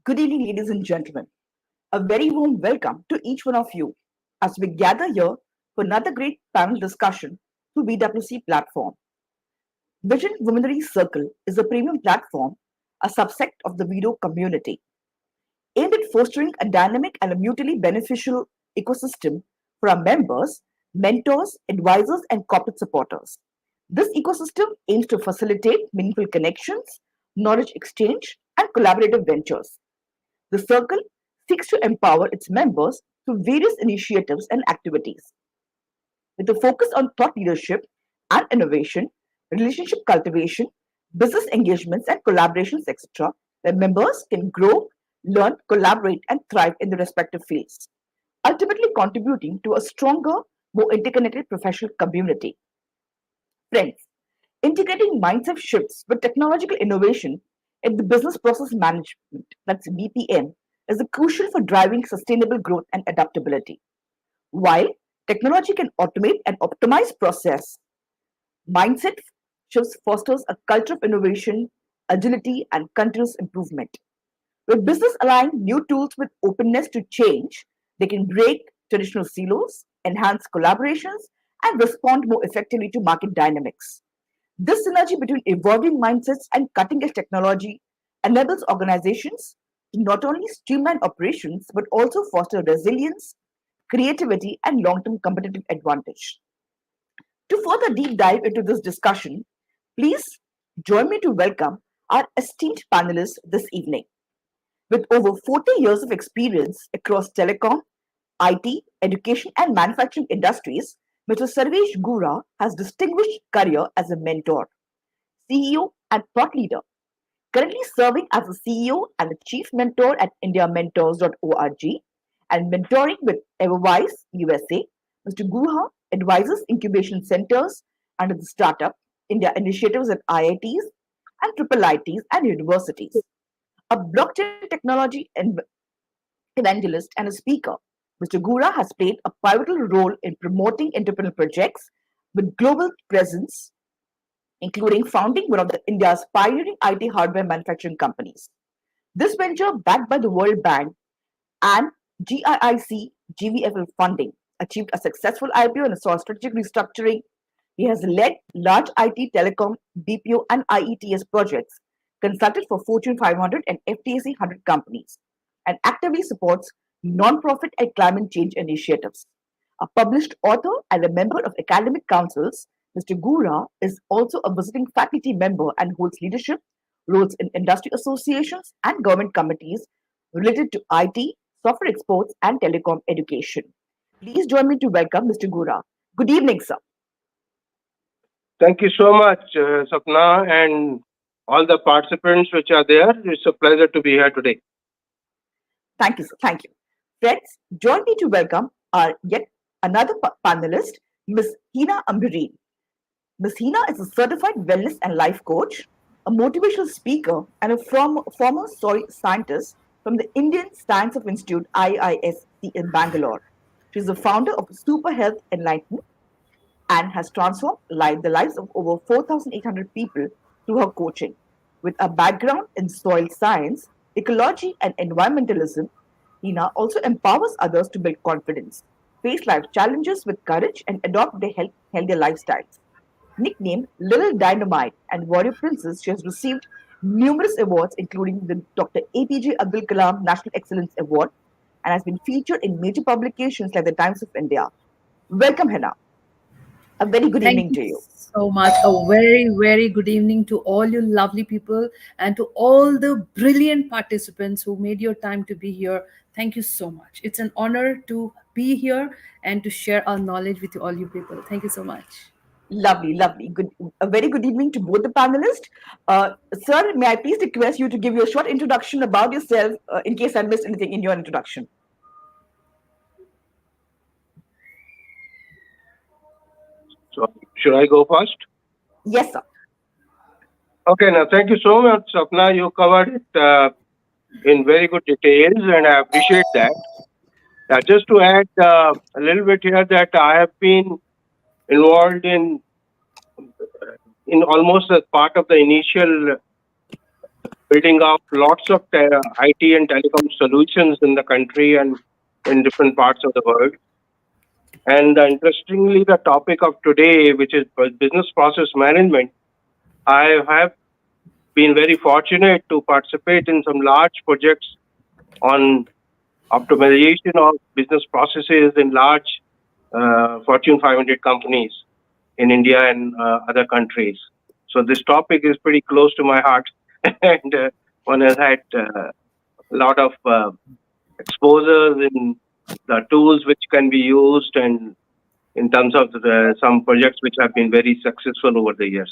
Good evening, ladies and gentlemen. A very warm welcome to each one of you as we gather here for another great panel discussion through BWC platform. Vision Womenary Circle is a premium platform, a subsect of the video community, aimed at fostering a dynamic and a mutually beneficial ecosystem for our members, mentors, advisors, and corporate supporters. This ecosystem aims to facilitate meaningful connections, knowledge exchange, and collaborative ventures. The circle seeks to empower its members through various initiatives and activities, with a focus on thought leadership and innovation, relationship cultivation, business engagements, and collaborations, etc., where members can grow, learn, collaborate, and thrive in their respective fields, ultimately contributing to a stronger, more interconnected professional community. Friends, integrating mindset shifts with technological innovation in the business process management, that's BPM, is crucial for driving sustainable growth and adaptability. While technology can automate and optimize process, mindset shifts fosters a culture of innovation, agility, and continuous improvement. With business aligning new tools with openness to change, they can break traditional silos, enhance collaborations, and respond more effectively to market dynamics. This synergy between evolving mindsets and cutting edge technology enables organizations to not only streamline operations but also foster resilience, creativity, and long term competitive advantage. To further deep dive into this discussion, please join me to welcome our esteemed panelists this evening. With over 40 years of experience across telecom, IT, education, and manufacturing industries, Mr. Sarvesh Gura has distinguished career as a mentor, CEO, and thought leader, currently serving as a CEO and a chief mentor at indiamentors.org and mentoring with Everwise USA. Mr. Guha advises incubation centers under the startup India initiatives at IITs and triple ITs and universities. A blockchain technology evangelist and a speaker, Mr. Gura has played a pivotal role in promoting entrepreneurial projects with global presence, including founding one of India's pioneering IT hardware manufacturing companies. This venture, backed by the World Bank and GIIC GVFL funding, achieved a successful IPO and saw strategic restructuring. He has led large IT, telecom, BPO, and IETS projects, consulted for Fortune 500 and FTSE 100 companies, and actively supports non-profit and climate change initiatives. A published author and a member of academic councils, Mr. Gura is also a visiting faculty member and holds leadership roles in industry associations and government committees related to IT, software exports, and telecom education. Please join me to welcome Mr. Gura. Good evening, sir. Thank you so much, Sapna, and all the participants which are there. It's a pleasure to be here today. Thank you, sir. Thank you. Friends, join me to welcome our yet another panelist, Ms. Hina Ambireen. Ms. Hina is a certified wellness and life coach, a motivational speaker, and a former soil scientist from the Indian Science of Institute IISc in Bangalore. She is the founder of Super Health Enlightenment and has transformed the lives of over 4,800 people through her coaching. With a background in soil science, ecology, and environmentalism, Hina also empowers others to build confidence, face life challenges with courage, and adopt healthier lifestyles. Nicknamed Little Dynamite and Warrior Princess, she has received numerous awards, including the Dr. APJ Abdul Kalam National Excellence Award, and has been featured in major publications like the Times of India. Welcome, Hina. A very good Thank evening you to you. so much. A very, very good evening to all you lovely people and to all the brilliant participants who made your time to be here. Thank you so much. It's an honor to be here and to share our knowledge with all you people. Thank you so much. Lovely, lovely. Good. A very good evening to both the panelists. Sir, may I please request you to give you a short introduction about yourself in case I missed anything in your introduction? So, should I go first? Yes, sir. Okay, now thank you so much, Sapna. You covered it in very good details, and I appreciate that. Just to add a little bit here, that I have been involved in almost as part of the initial building up lots of IT and telecom solutions in the country and in different parts of the world. And interestingly, the topic of today, which is business process management, I have been very fortunate to participate in some large projects on optimization of business processes in large Fortune 500 companies in India and other countries. So this topic is pretty close to my heart, and one has had a lot of exposures in the tools which can be used, and in terms of some projects which have been very successful over the years.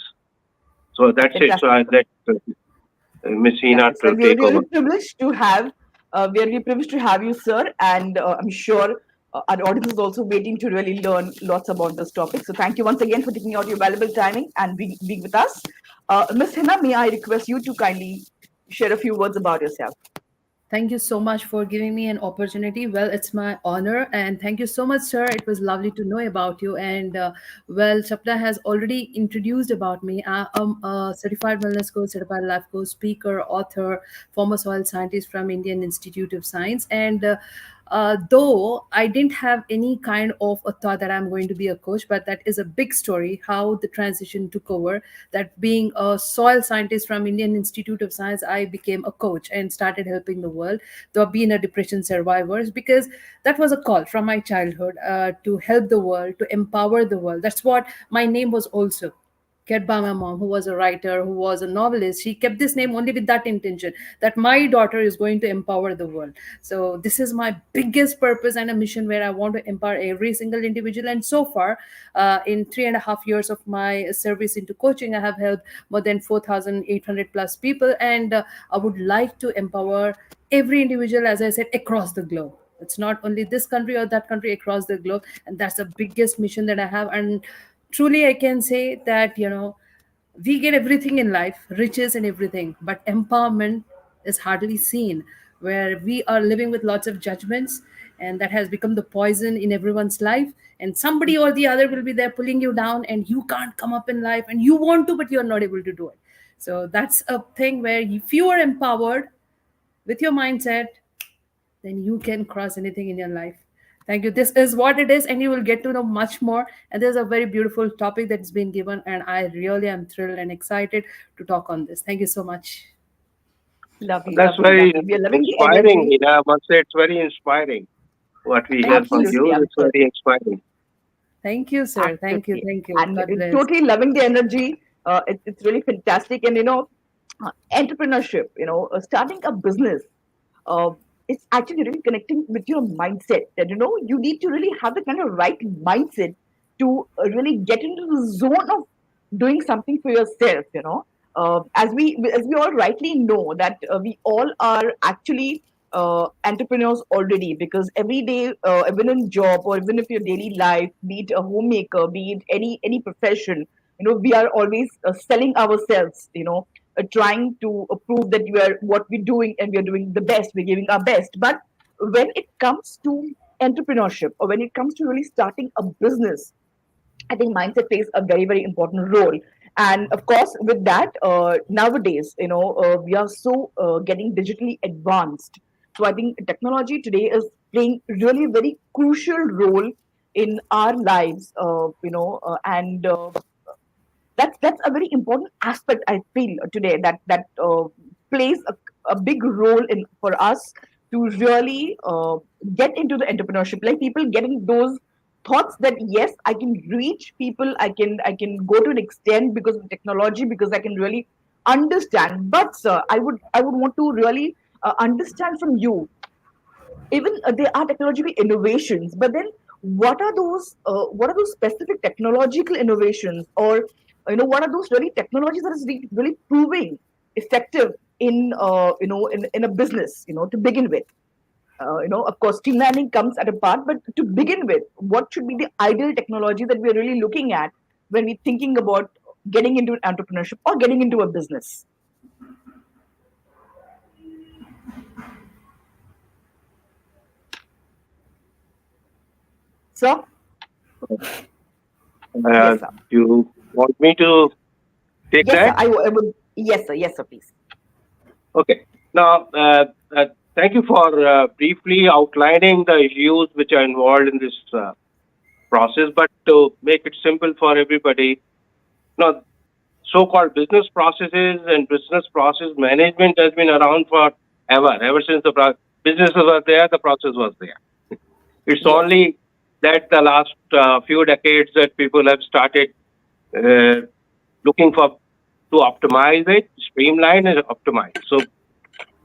So that's it. So I let Ms. Hina So to we are take over. really privileged to have we are really privileged to have you, sir, and I'm sure our audience is also waiting to really learn lots about this topic. So thank you once again for taking out your valuable timing and being with us. Ms. Hina, may I request you to kindly share a few words about yourself? Thank you so much for giving me an opportunity. Well, it's my honor, and thank you so much, sir. It was lovely to know about you. And well, Chapla has already introduced about me. I'm a certified wellness coach, certified life coach, speaker, author, former soil scientist from Indian Institute of Science, and though I didn't have any kind of a thought that I'm going to be a coach, but that is a big story how the transition took over. That being a soil scientist from Indian Institute of Science, I became a coach and started helping the world, though being a depression survivors, because that was a call from my childhood to help the world, to empower the world. That's what my name was also kept by my mom, who was a writer, who was a novelist. She kept this name only with that intention that my daughter is going to empower the world. So this is my biggest purpose and a mission where I want to empower every single individual. And so far, in 3.5 years of my service into coaching, I have helped more than 4,800 plus people, and I would like to empower every individual, as I said, across the globe. It's not only this country or that country, across the globe, and that's the biggest mission that I have. And truly I can say that, we get everything in life, riches and everything, but empowerment is hardly seen, where we are living with lots of judgments, and that has become the poison in everyone's life. And somebody or the other will be there pulling you down, and you can't come up in life, and you want to, but you're not able to do it. So that's a thing where if you are empowered with your mindset, then you can cross anything in your life. Thank you. This is what it is, and you will get to know much more. And there's a very beautiful topic that's been given, and I really am thrilled and excited to talk on this. Thank you so much. Lovely, That's lovely, very lovely. We are loving the inspiring. energy. I must say it's very inspiring. What we hear from Absolutely, you, it's absolutely. very inspiring. Thank you, sir. Thank you. Absolutely. Thank you. And God bless. totally loving the energy. It's really fantastic. And, entrepreneurship, starting a business, uh, it's actually really connecting with your mindset. And, you need to really have the kind of right mindset to really get into the zone of doing something for yourself. As we all rightly know that we all are actually entrepreneurs already, because every day, even in job or even if your daily life, be it a homemaker, be it any profession, we are always selling ourselves, trying to prove that we are what we're doing and we're doing the best, we're giving our best. But when it comes to entrepreneurship, or when it comes to really starting a business, I think mindset plays a very, very important role. And of course, with that, nowadays, we are so getting digitally advanced. So I think technology today is playing really a very crucial role in our lives, and that's a very important aspect, I feel, today, that plays a big role in for us to really get into the entrepreneurship, like people getting those thoughts that yes, I can reach people, I can go to an extent because of technology, because I can really understand. But sir, I would want to really understand from you, even there are technological innovations, but then what are those specific technological innovations, or what are those really technologies that is really proving effective in in a business, to begin with. Of course, streamlining comes at a part, but to begin with, what should be the ideal technology that we're really looking at when we're thinking about getting into entrepreneurship or getting into a business? So, yes, sir. You want me to take Yes, sir. that? I would. Yes, sir. Yes, sir. Please. Okay. Now, thank you for briefly outlining the issues which are involved in this process. But to make it simple for everybody, now so-called business processes and business process management has been around for ever since the businesses were there, the process was there. It's Yes. only that the last few decades that people have started uh, looking for to optimize it, streamline and optimize. So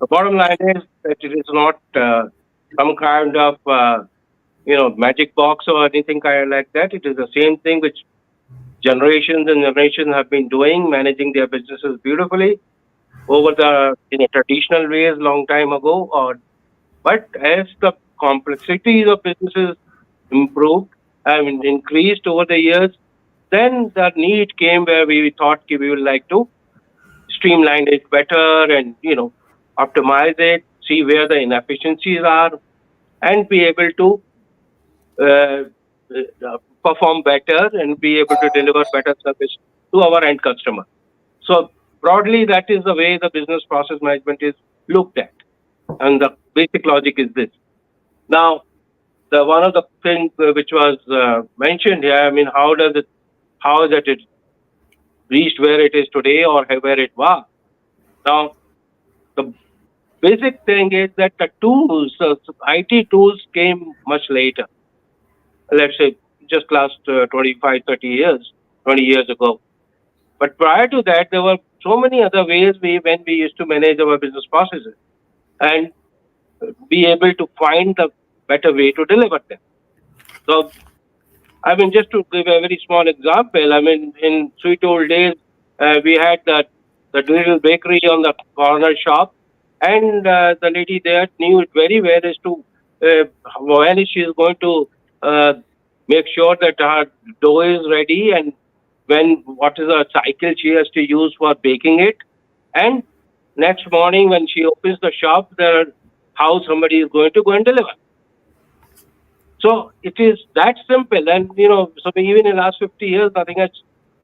the bottom line is that it is not some kind of magic box or anything kind of like that. It is the same thing which generations and generations have been doing, managing their businesses beautifully over the traditional ways long time ago. Or but as the complexities of businesses improved, I mean increased over the years, then the need came where we thought we would like to streamline it better and optimize it, see where the inefficiencies are, and be able to uh, perform better and be able to deliver better service to our end customer. So broadly, that is the way the business process management is looked at, and the basic logic is this. Now, the one of the things which was mentioned here, I mean, how is it reached where it is today or where it was? Now, the basic thing is that the tools, IT tools came much later. Let's say just last 25, 30 years, 20 years ago. But prior to that, there were so many other ways when we used to manage our business processes and be able to find the better way to deliver them. So, I mean, just to give a very small example, I mean, in sweet old days, we had the little bakery on the corner shop, and the lady there knew it very well as to when she is going to uh, make sure that her dough is ready and when what is the cycle she has to use for baking it. And next morning when she opens the shop, there how somebody is going to go and deliver. So it is that simple, and so even in the last 50 years, nothing has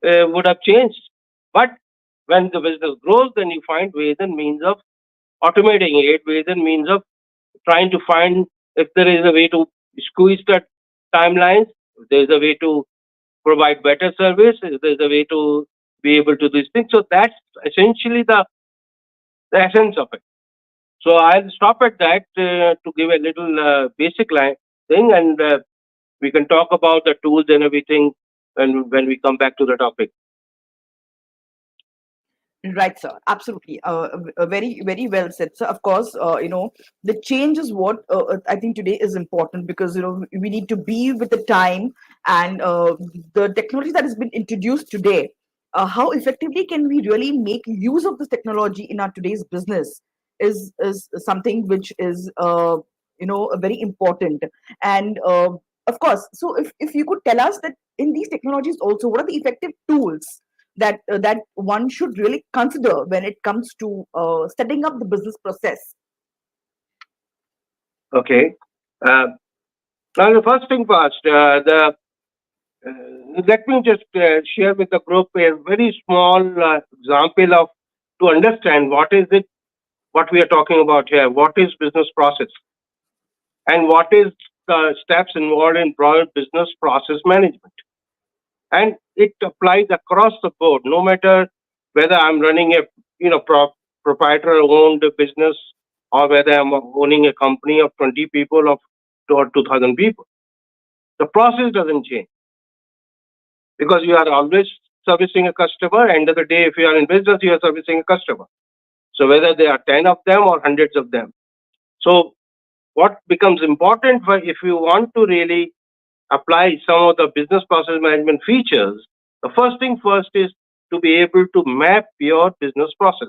would have changed. But when the business grows, then you find ways and means of automating it, ways and means of trying to find if there is a way to squeeze the timelines, if there is a way to provide better service, if there is a way to be able to do these things. So that's essentially the essence of it. So I'll stop at that to give a little basic line thing, and we can talk about the tools and everything when we come back to the topic. Right, sir. Absolutely. Very, very well said, sir. Of course, the change is what I think today is important because, we need to be with the time and the technology that has been introduced today. How effectively can we really make use of this technology in our today's business is something which is, very important. And of course, so if you could tell us that in these technologies also, what are the effective tools that one should really consider when it comes to setting up the business process. Okay. Uh, Now the first thing first. Let me just share with the group a very small example of to understand what is it what we are talking about here. What is business process and what is the steps involved in broad business process management? And it applies across the board, no matter whether I'm running a proprietor owned business or whether I'm owning a company of 20 people or 2,000 people. The process doesn't change because you are always servicing a customer. End of the day, if you are in business, you are servicing a customer. So whether there are 10 of them or hundreds of them. So what becomes important for if you want to really apply some of the business process management features, the first thing first is to be able to map your business process.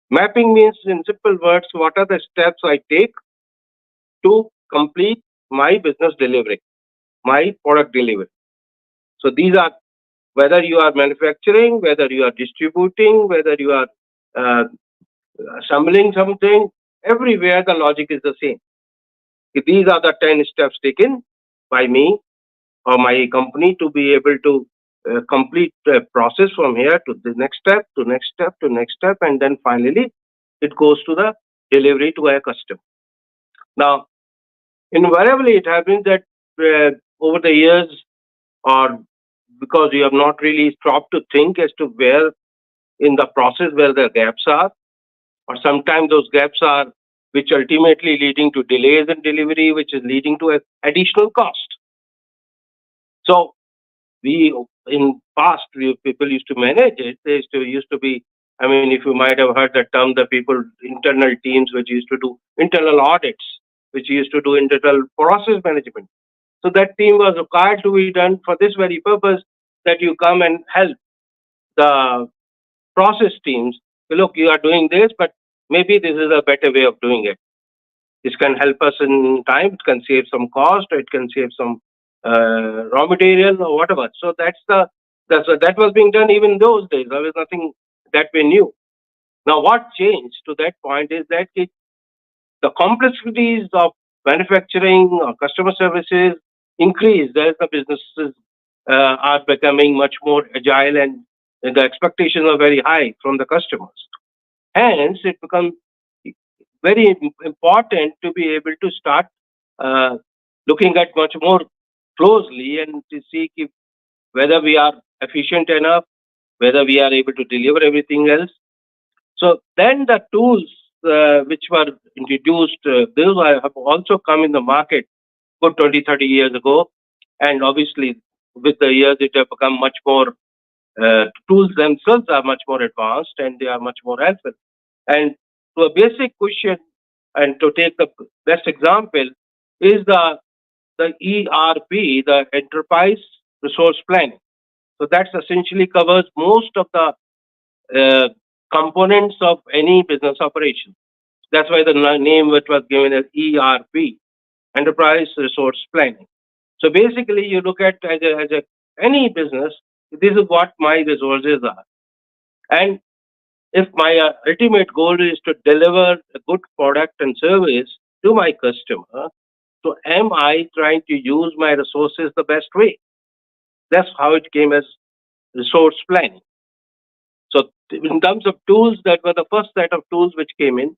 Mapping means, in simple words, what are the steps I take to complete my business delivery, my product delivery. So these are whether you are manufacturing, whether you are distributing, whether you are uh, assembling something, everywhere the logic is the same. These are the 10 steps taken by me or my company to be able to complete the process from here to the next step, to next step, to next step, and then finally it goes to the delivery to a customer. Now, invariably, it happens that over the years, or because you have not really stopped to think as to where in the process where the gaps are, or sometimes those gaps are which ultimately leading to delays in delivery, which is leading to additional cost. So we in past people used to manage it. They used to be. I mean, if you might have heard the term, the people internal teams which used to do internal audits, which used to do internal process management. So that team was required to be done for this very purpose, that you come and help the process teams. Look, you are doing this, but maybe this is a better way of doing it. This can help us in time. It can save some cost. It can save some raw material or whatever. So that was being done even those days. There was nothing that we knew. Now, what changed to that point is that the complexities of manufacturing or customer services increased as the businesses are becoming much more agile, and the expectations are very high from the customers. Hence, it becomes very important to be able to start uh, looking at much more closely and to see if, whether we are efficient enough, whether we are able to deliver everything else. So then the tools which were introduced, those have also come in the market good 20, 30 years ago. And obviously, with the years, it have become much more, tools themselves are much more advanced and they are much more helpful. And to a basic question, and to take the best example, is the ERP, the Enterprise Resource Planning. So that essentially covers most of the uh, components of any business operation. That's why the name which was given as ERP, Enterprise Resource Planning. So basically, you look at as a any business, this is what my resources are, and if my ultimate goal is to deliver a good product and service to my customer, so am I trying to use my resources the best way? That's how it came as resource planning. So in terms of tools, that were the first set of tools which came in.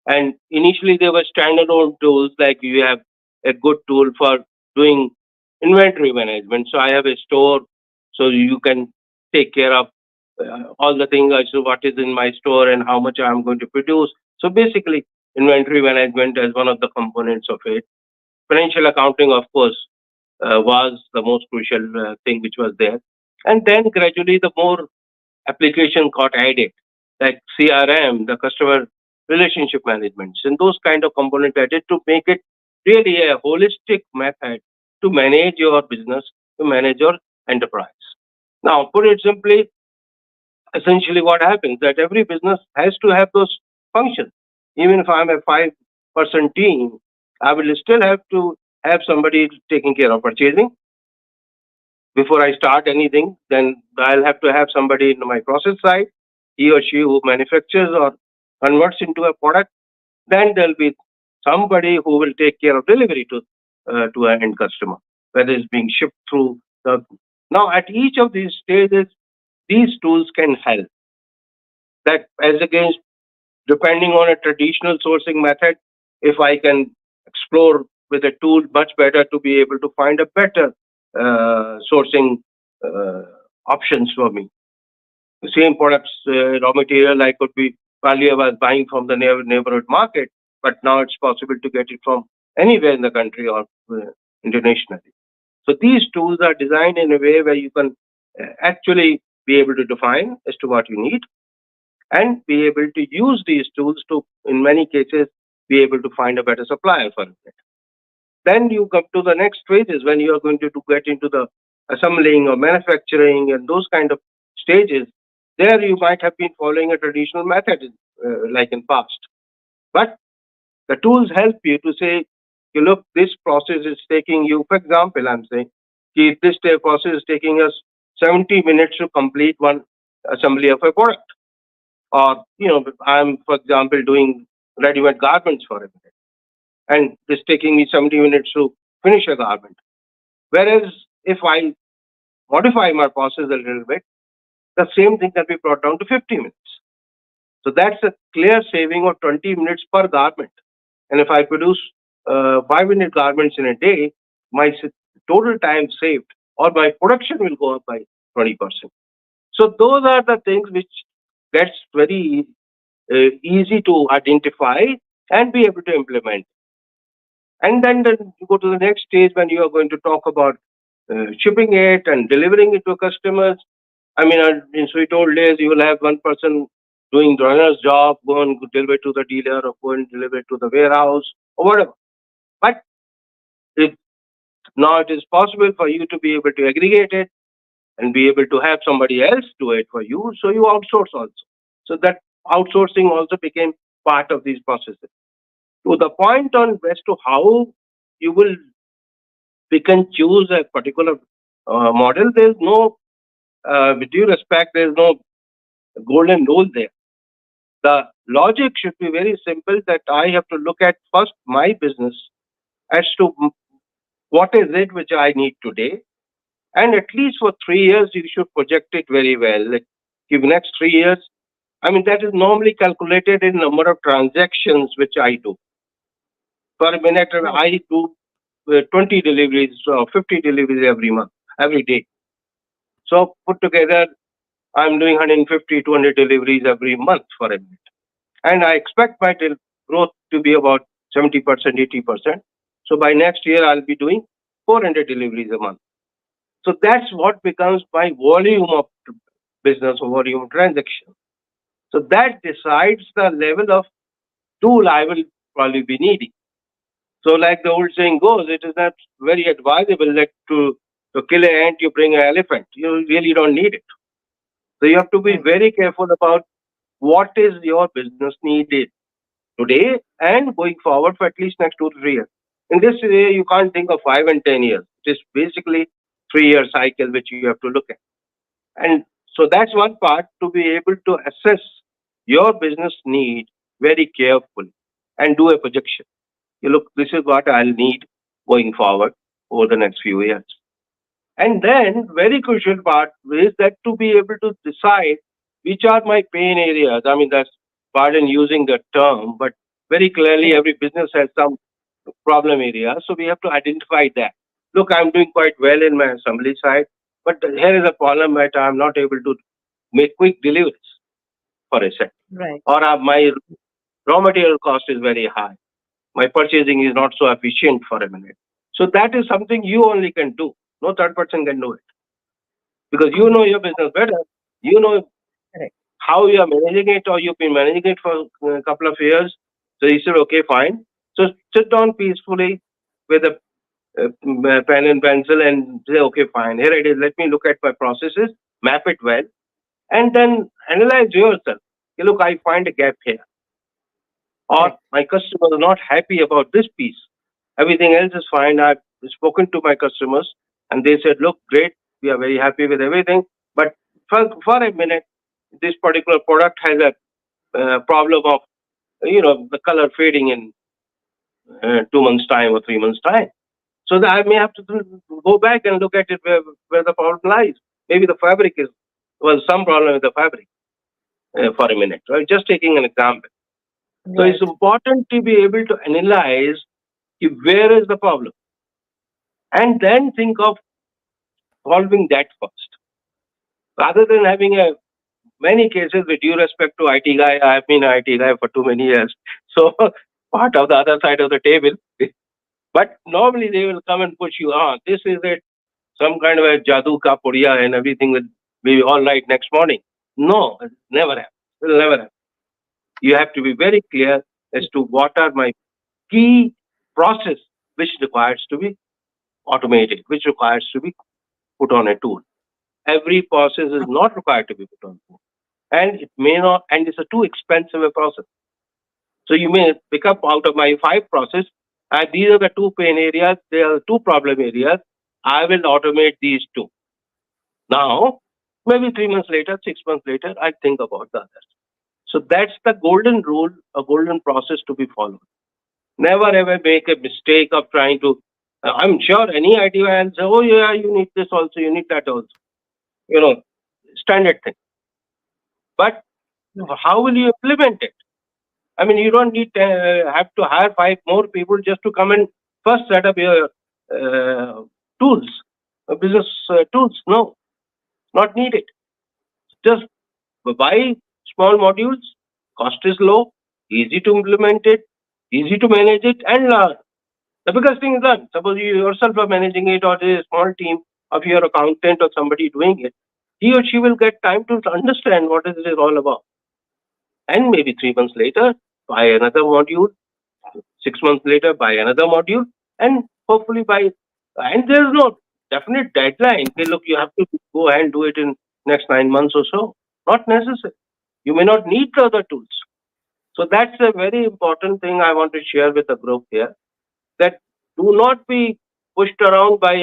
And initially they were standalone tools, like you have a good tool for doing inventory management. So I have a store, so you can take care of all the things as to what is in my store and how much I'm going to produce. So basically, inventory management is one of the components of it. Financial accounting, of course, was the most crucial thing which was there. And then gradually, the more application got added, like CRM, the customer relationship management, and those kind of components added to make it really a holistic method to manage your business, to manage your enterprise. Now, put it simply, essentially what happens that every business has to have those functions. Even if I'm a 5-person team, I will still have to have somebody taking care of purchasing. Before I start anything, then I'll have to have somebody in my process side, he or she who manufactures or converts into a product. Then there'll be somebody who will take care of delivery to an end customer, whether it's being shipped through the. Now, at each of these stages, these tools can help. That as against depending on a traditional sourcing method, if I can explore with a tool much better to be able to find a better sourcing uh, options for me. The same products, raw material, I could be probably I was buying from the neighborhood market, but now it's possible to get it from anywhere in the country or internationally. So these tools are designed in a way where you can actually be able to define as to what you need and be able to use these tools to, in many cases, be able to find a better supplier for it. Then you come to the next phases when you are going to get into the assembling or manufacturing and those kind of stages. There you might have been following a traditional method like in past. But the tools help you to say, you look, this process is taking you, for example, I'm saying, if this process is taking us 70 minutes to complete one assembly of a product. Or, I'm, for example, doing ready-made garments for a minute, and it's taking me 70 minutes to finish a garment. Whereas if I modify my process a little bit, the same thing can be brought down to 50 minutes. So that's a clear saving of 20 minutes per garment. And if I produce 500 garments in a day, my total time saved or my production will go up by 20%. So those are the things which gets very easy to identify and be able to implement. And then you go to the next stage when you are going to talk about shipping it and delivering it to customers. I mean, in sweet old days, you will have one person doing the runner's job, go and deliver it to the dealer or go and deliver it to the warehouse or whatever. But it, now it is possible for you to be able to aggregate it and be able to have somebody else do it for you. So you outsource also. So that outsourcing also became part of these processes. To the point on as to how you will pick and choose a particular model, there's no, with due respect, there's no golden rule there. The logic should be very simple that I have to look at first my business as to what is it which I need today. And at least for 3 years, you should project it very well. Like, give next 3 years. I mean, that is normally calculated in number of transactions which I do. Per minute, Right. I do 20 deliveries or 50 deliveries every month, every day. So put together, I'm doing 150, 200 deliveries every month for a minute. And I expect my growth to be about 70%, 80%. So by next year, I'll be doing 400 deliveries a month. So that's what becomes my volume of business or volume of transaction. So that decides the level of tool I will probably be needing. So like the old saying goes, it is not very advisable that to kill an ant, you bring an elephant. You really don't need it. So you have to be Right. very careful about what is your business needed today and going forward for at least next 2 to 3 years. In this way, you can't think of 5 and 10 years. It is basically 3 year cycle which you have to look at. And so that's one part to be able to assess your business need very carefully and do a projection. You look, this is what I'll need going forward over the next few years. And then very crucial part is that to be able to decide which are my pain areas. I mean, that's pardon using the term, but very clearly Correct. every business has some problem area. So we have to identify that. Look, I'm doing quite well in my assembly side, but here is a problem that I'm not able to make quick deliveries for a set. Right. Or my raw material cost is very high. My purchasing is not so efficient for a minute. So that is something you only can do. No third person can do it because you know your business better. You know Correct. how you are managing it or you've been managing it for a couple of years. So you said, okay, fine. So sit down peacefully with a pen and pencil and say, okay, fine, here it is. Let me look at my processes, map it well, and then analyze yourself. Okay, look, I find a gap here. Or Correct. my customer is not happy about this piece. Everything else is fine. I've spoken to my customers and they said, look, great, we are very happy with everything. But for a minute, this particular product has a problem of, the color fading in 2 months' time or 3 months' time. So that I may have to go back and look at it where the problem lies. Maybe the fabric was some problem with the fabric for a minute, right? Just taking an example. So it's Right. important to be able to analyze where is the problem and then think of solving that first. Rather than having a many cases with due respect to IT guy, I've been an IT guy for too many years. So part of the other side of the table. But normally they will come and push you on. This is it, some kind of a jadoo ka pudiya and everything will be all right next morning. No, it never happen. It will never happen. You have to be very clear as to what are my key process which requires to be automated, which requires to be put on a tool. Every process is not required to be put on a tool. And it may not, and it's a too expensive a process. So you may pick up out of my 5 process, and these are the 2 pain areas, there are 2 problem areas. I will automate these 2. Now, maybe 3 months later, 6 months later, I think about the others. So that's the golden rule, a golden process to be followed. Never ever make a mistake of trying to. I'm sure any IT will say, "Oh yeah, you need this also, you need that also." You know, standard thing. But how will you implement it? I mean, you don't need have to hire five more people just to come and first set up your tools, business tools. No, not needed. Just buy small modules. Cost is low, easy to implement it, easy to manage it, and learn. The biggest thing is done. Suppose you yourself are managing it, or a small team of your accountant or somebody doing it. He or she will get time to understand what it is all about, and maybe 3 months later buy another module, 6 months later buy another module, and hopefully by, and there's no definite deadline. Okay, look, you have to go and do it in next 9 months or so. Not necessary. You may not need the other tools. So that's a very important thing I want to share with the group here. That do not be pushed around by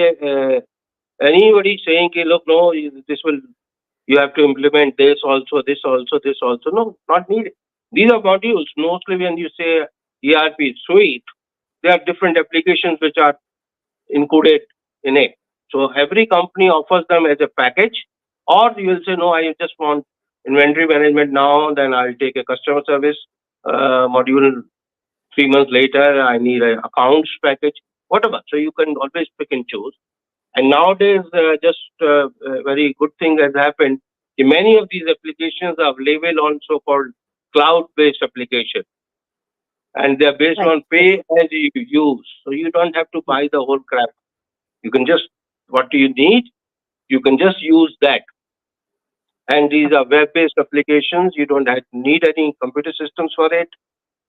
anybody saying, "Okay, look, no, this will, you have to implement this also, this also, this also." No, not needed. These are modules. Mostly when you say ERP suite, there are different applications which are included in it. So every company offers them as a package, or you will say, no, I just want inventory management now, then I'll take a customer service module. 3 months later, I need a accounts package, whatever. So you can always pick and choose. And nowadays, just a very good thing has happened. Many of these applications are available on so-called cloud-based application, and they're based Right. on pay as you use. So you don't have to buy the whole crap. You can just, what do you need? You can just use that. And these are web-based applications. You don't need any computer systems for it.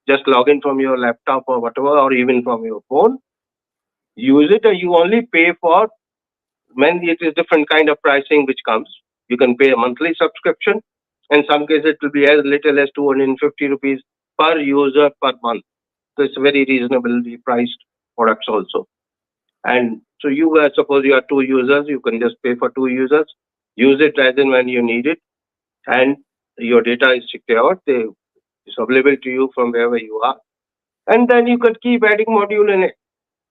Just log in from your laptop or whatever, or even from your phone. Use it, and you only pay for when it is different kind of pricing which comes. You can pay a monthly subscription. In some cases, it will be as little as 250 rupees per user per month. So it's very reasonably priced products also. And so you suppose you are two users, you can just pay for two users, use it as and when you need it, and your data is secured. It's available to you from wherever you are, and then you can keep adding module in it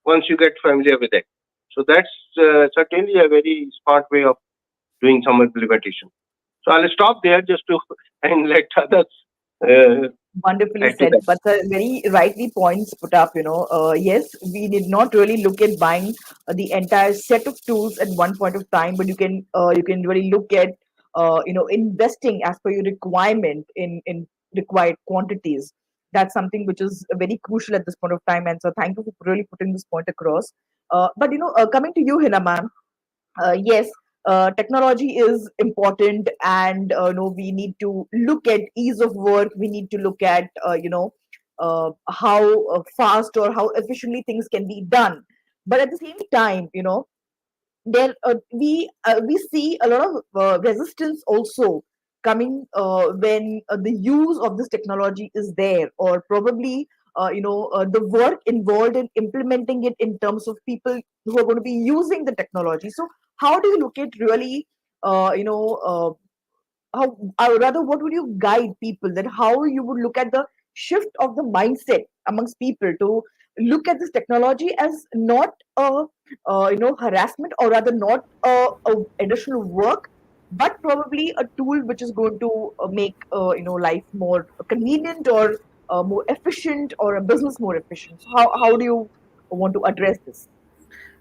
once you get familiar with it. So that's certainly a very smart way of doing some implementation. So I'll stop there just to and let others Wonderfully add to said, that. but very rightly points put up. Yes, we did not really look at buying the entire set of tools at one point of time, but you can really look at investing as per your requirement in required quantities. That's something which is very crucial at this point of time. And so, thank you for really putting this point across. But coming to you, Hina ma'am, yes, technology is important, and we need to look at ease of work. We need to look at how fast or how efficiently things can be done. But at the same time, there we see a lot of resistance also coming when the use of this technology is there, or probably the work involved in implementing it in terms of people who are going to be using the technology. So how do you look at really uh, you know uh, how, or rather, what would you guide people, that how you would look at the shift of the mindset amongst people to look at this technology as not a harassment, or rather not a additional work, but probably a tool which is going to make life more convenient, or more efficient, or a business more efficient. So how do you want to address this?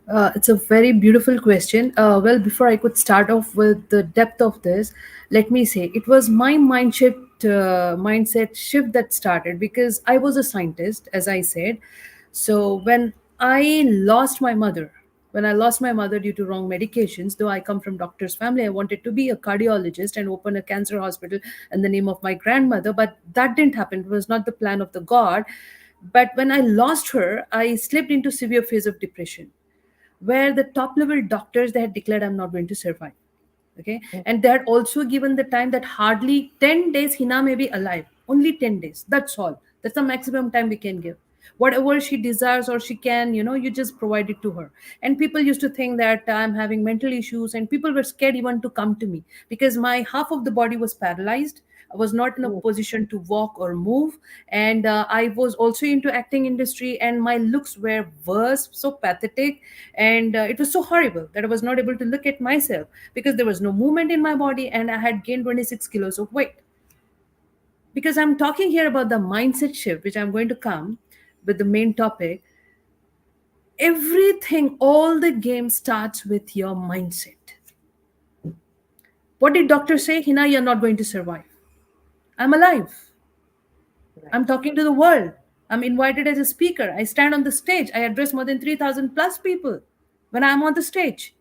It's a very beautiful question. Well, before I could start off with the depth of this, let me say it was my mindset shift that started because I was a scientist, as I said. So when I lost my mother due to wrong medications, though I come from doctor's family, I wanted to be a cardiologist and open a cancer hospital in the name of my grandmother, but that didn't happen. It was not the plan of the God. But when I lost her, I slipped into severe phase of depression where the top level doctors, they had declared I'm not going to survive. Okay, and they had also given the time that hardly 10 days Hina may be alive, only 10 days, that's all. That's the maximum time we can give. Whatever she desires or she can, you just provide it to her. And people used to think that I'm having mental issues, and people were scared even to come to me because my half of the body was paralyzed. I was not in a Oh, position to walk or move, and I was also into acting industry, and my looks were worse, so pathetic, and it was so horrible that I was not able to look at myself because there was no movement in my body, and I had gained 26 kilos of weight. because I'm talking here about the mindset shift, which I'm going to come with the main topic. Everything, all the game starts with your mindset. What did doctor say? Hina, you're not going to survive. I'm alive. Right. I'm talking to the world. I'm invited as a speaker. I stand on the stage. I address more than 3,000 plus people when I'm on the stage.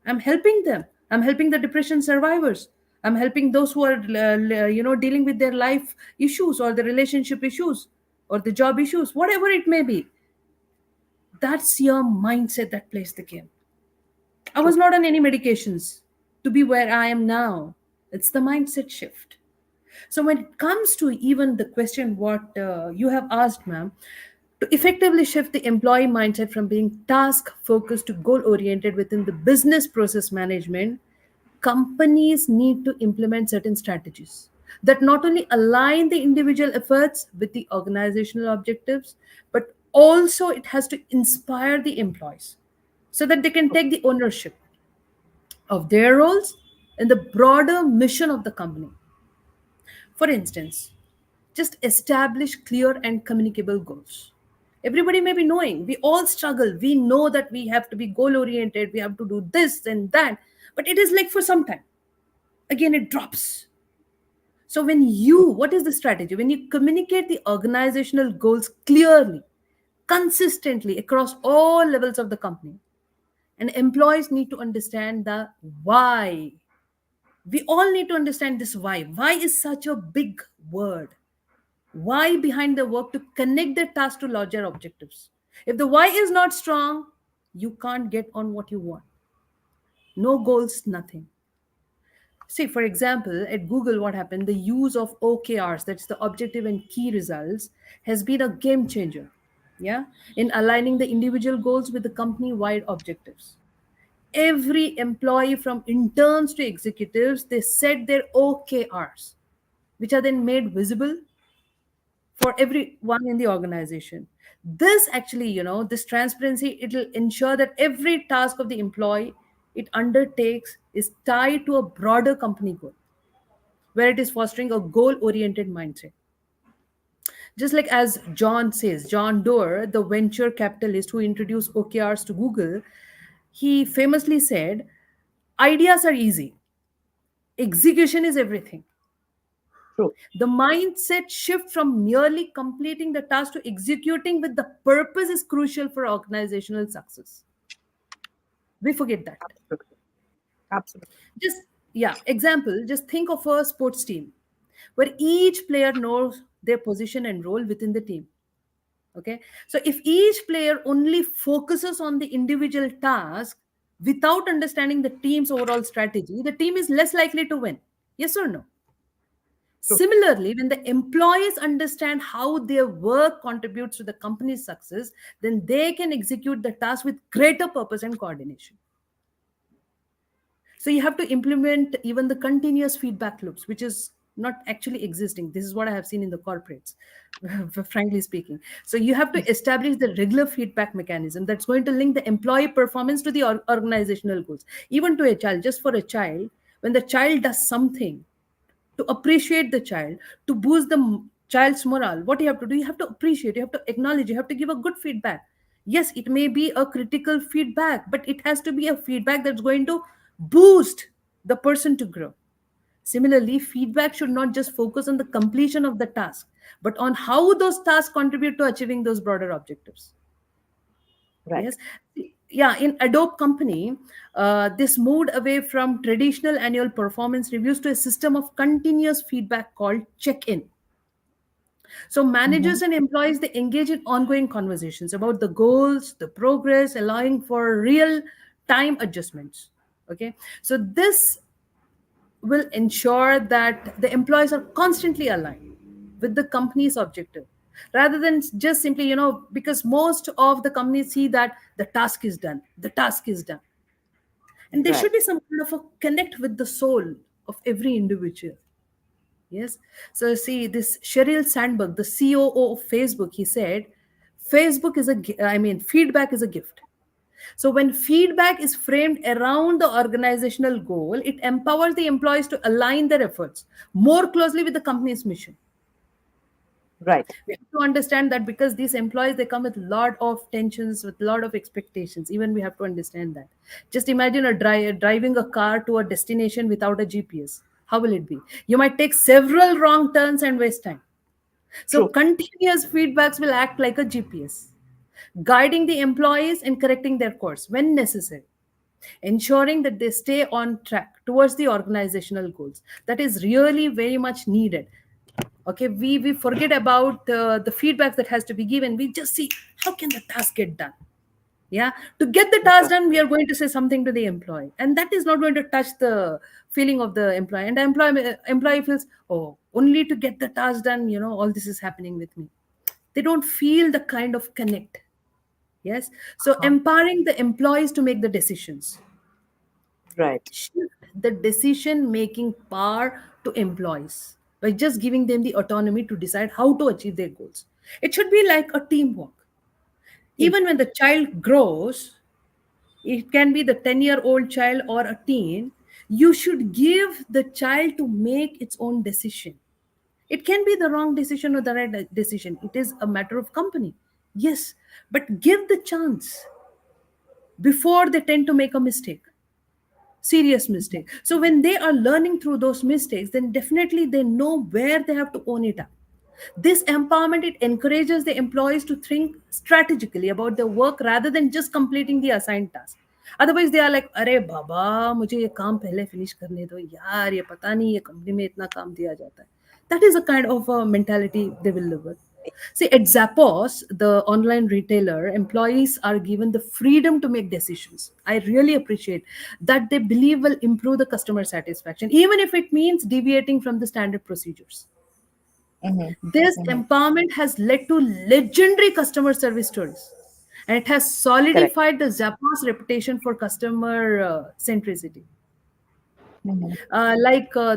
I'm helping them. I'm helping the depression survivors. I'm helping those who are, dealing with their life issues or the relationship issues or the job issues, whatever it may be. That's your mindset that plays the game. I was True. not on any medications to be where I am now. It's the mindset shift. So when it comes to even the question what you have asked, ma'am, to effectively shift the employee mindset from being task focused to goal oriented within the business process management, companies need to implement certain strategies that not only align the individual efforts with the organizational objectives, but also it has to inspire the employees so that they can take the ownership of their roles in the broader mission of the company. For instance, just establish clear and communicable goals. Everybody may be knowing, we all struggle. We know that we have to be goal oriented, we have to do this and that, but it is like for some time. Again, it drops. So, what is the strategy? When you communicate the organizational goals clearly, consistently across all levels of the company, and employees need to understand the why. We all need to understand this why. Why is such a big word? Why behind the work to connect the task to larger objectives. If the why is not strong, you can't get on what you want. No goals, nothing. See, for example, at Google, what happened? The use of OKRs, that's the objective and key results, has been a game changer. Yeah, in aligning the individual goals with the company wide objectives. Every employee from interns to executives, they set their OKRs, which are then made visible for everyone in the organization. This actually, this transparency, it'll ensure that every task of the employee it undertakes is tied to a broader company goal, where it is fostering a goal oriented mindset. Just like as John says, John Doerr, the venture capitalist who introduced OKRs to Google, he famously said, ideas are easy, execution is everything. True. The mindset shift from merely completing the task to executing with the purpose is crucial for organizational success. We forget that. Absolutely. Absolutely. Just, yeah, example, just think of a sports team where each player knows their position and role within the team. Okay. So if each player only focuses on the individual task without understanding the team's overall strategy, the team is less likely to win. Yes or no? True. Similarly, when the employees understand how their work contributes to the company's success, then they can execute the task with greater purpose and coordination. So you have to implement even the continuous feedback loops, which is not actually existing. This is what I have seen in the corporates, frankly speaking. So you have to establish the regular feedback mechanism that's going to link the employee performance to the organizational goals. Even to a child, just for a child, when the child does something, to appreciate the child, to boost the child's morale, what you have to do, you have to appreciate, you have to acknowledge, you have to give a good feedback. Yes, it may be a critical feedback, but it has to be a feedback that's going to boost the person to grow. Similarly, feedback should not just focus on the completion of the task, but on how those tasks contribute to achieving those broader objectives. Right. Yes. Yeah, in Adobe company, this moved away from traditional annual performance reviews to a system of continuous feedback called check-in. So Mhm. managers and employees they engage in ongoing conversations about the goals, the progress, allowing for real time adjustments. Okay. So this will ensure that the employees are constantly aligned with the company's objective rather than just simply, because most of the companies see that the task is done. And there Right. should be some kind of a connect with the soul of every individual. Yes. So see, this Sheryl Sandberg, the COO of Facebook, he said, feedback is a gift. So when feedback is framed around the organizational goal, it empowers the employees to align their efforts more closely with the company's mission. Right. We have to understand that because these employees, they come with a lot of tensions, with a lot of expectations. Even we have to understand that. Just imagine driving a car to a destination without a GPS. How will it be? You might take several wrong turns and waste time. So True. continuous feedbacks will act like a GPS, guiding the employees and correcting their course when necessary, ensuring that they stay on track towards the organizational goals. That is really very much needed. Okay, we forget about the feedback that has to be given. We just see how can the task get done. Yeah, to get the task done, we are going to say something to the employee, and that is not going to touch the feeling of the employee. And the employee feels, oh, only to get the task done, all this is happening with me. They don't feel the kind of connect. Yes, so Uh-huh. empowering the employees to make the decisions, Right. shift the decision making power to employees by just giving them the autonomy to decide how to achieve their goals. It should be like a teamwork. Team. Even when the child grows, it can be the 10-year-old child or a teen, you should give the child to make its own decision. It can be the wrong decision or the right decision. It is a matter of company. Yes, but give the chance before they tend to make a mistake, serious mistake. So when they are learning through those mistakes, then definitely they know where they have to own it up. This empowerment, it encourages the employees to think strategically about their work rather than just completing the assigned task. Otherwise they are like, अरे बाबा मुझे ये काम पहले finish करने दो यार, ये पता नहीं ये कंपनी में इतना काम दिया जाता है. That is a kind of a mentality they will live with. See, at Zappos, the online retailer, employees are given the freedom to make decisions. I really appreciate that they believe will improve the customer satisfaction, even if it means deviating from the standard procedures. This Mm-hmm. empowerment has led to legendary customer service stories, and it has Correct. solidified the Zappos reputation for customer centricity. Mm-hmm.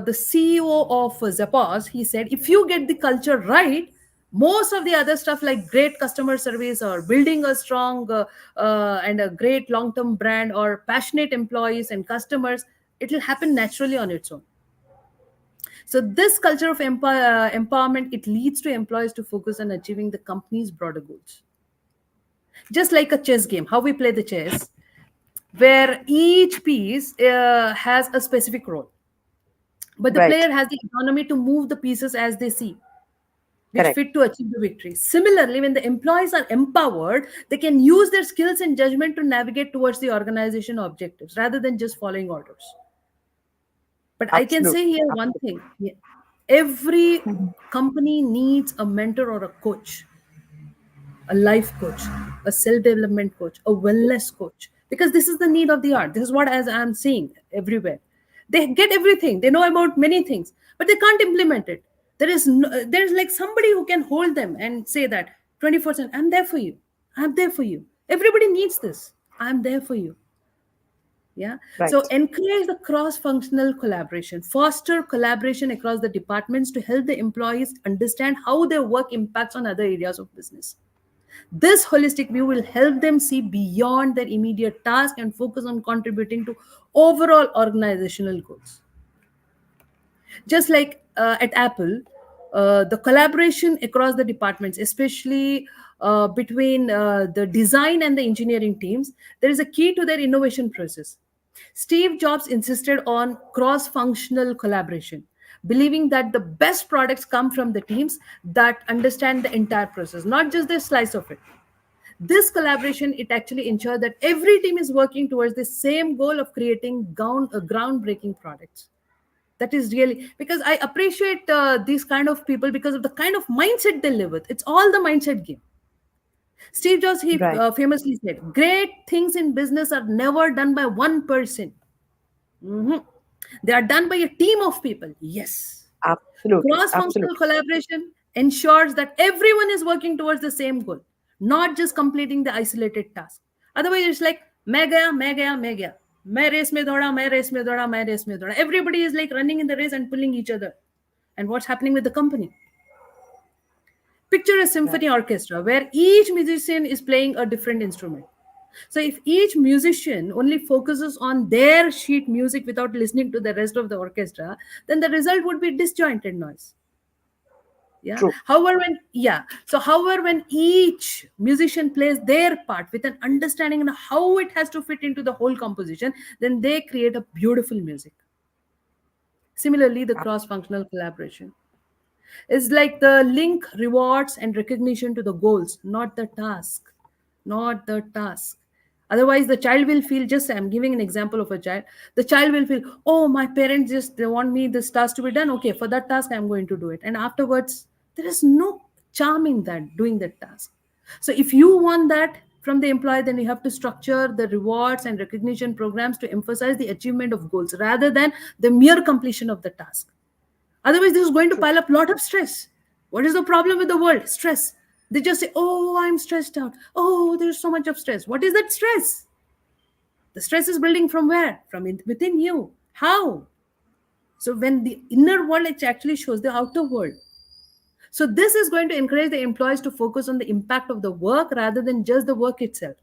The CEO of Zappos, he said, if you get the culture right, most of the other stuff like great customer service or building a strong and a great long-term brand or passionate employees and customers, it will happen naturally on its own. So this culture of empowerment, it leads to employees to focus on achieving the company's broader goals. Just like a chess game, how we play the chess, where each piece has a specific role, but the Right. player has the autonomy to move the pieces as they see which Correct. fit to achieve the victory. Similarly, when the employees are empowered, they can use their skills and judgment to navigate towards the organization objectives rather than just following orders. But I can say Absolutely. here one Absolutely. thing. Yeah. Every Mhm. company needs a mentor or a coach, a life coach, a self-development coach, a wellness coach, because this is the need of the art. This is what as I'm seeing everywhere. They get everything, they know about many things, but they can't implement it. There's like somebody who can hold them and say that 24/7, I'm there for you. I'm there for you. Everybody needs this. I'm there for you. Yeah. So Right. encourage the cross-functional collaboration, foster collaboration across the departments to help the employees understand how their work impacts on other areas of business. This holistic view will help them see beyond their immediate task and focus on contributing to overall organizational goals. Just like at Apple, the collaboration across the departments, especially between the design and the engineering teams, there is a key to their innovation process. Steve Jobs insisted on cross functional collaboration, believing that the best products come from the teams that understand the entire process, not just the slice of it. This collaboration, it actually ensures that every team is working towards the same goal of creating groundbreaking products. That is really because I appreciate these kind of people because of the kind of mindset they live with. It's all the mindset game. Steve Jobs, he Right. famously said, great things in business are never done by one person. Mhm. They are done by a team of people. Yes. Absolutely. Cross functional Absolutely. collaboration ensures that everyone is working towards the same goal, not just completing the isolated task. Otherwise, it's like, मैं गया, मैं गया, मैं गया. मैं race में दौड़ा, मैं रेस में दौड़ा, मैं रेस में दौड़ा. Everybody is like running in the race and pulling each other. And what's happening with the company? Picture a Right. symphony orchestra where each musician is playing a different instrument. So if each musician only focuses on their sheet music without listening to the rest of the orchestra, then the result would be disjointed noise. Yeah. True. However, when each musician plays their part with an understanding on how it has to fit into the whole composition, then they create a beautiful music. Similarly, the cross functional collaboration is like the link rewards and recognition to the goals, not the task. Not the task. Otherwise, the child will feel, just I'm giving an example of a child. The child will feel, oh, my parents just they want me this task to be done. Okay, for that task, I'm going to do it. And afterwards, there is no charm in that, doing that task. So if you want that from the employee, then you have to structure the rewards and recognition programs to emphasize the achievement of goals rather than the mere completion of the task. Otherwise, this is going to True. pile up a lot of stress. What is the problem with the world? Stress. They just say, oh, I'm stressed out. Oh, there's so much of stress. What is that stress? The stress is building from where? Within you. How? So when the inner world, it actually shows the outer world. So this is going to encourage the employees to focus on the impact of the work rather than just the work itself.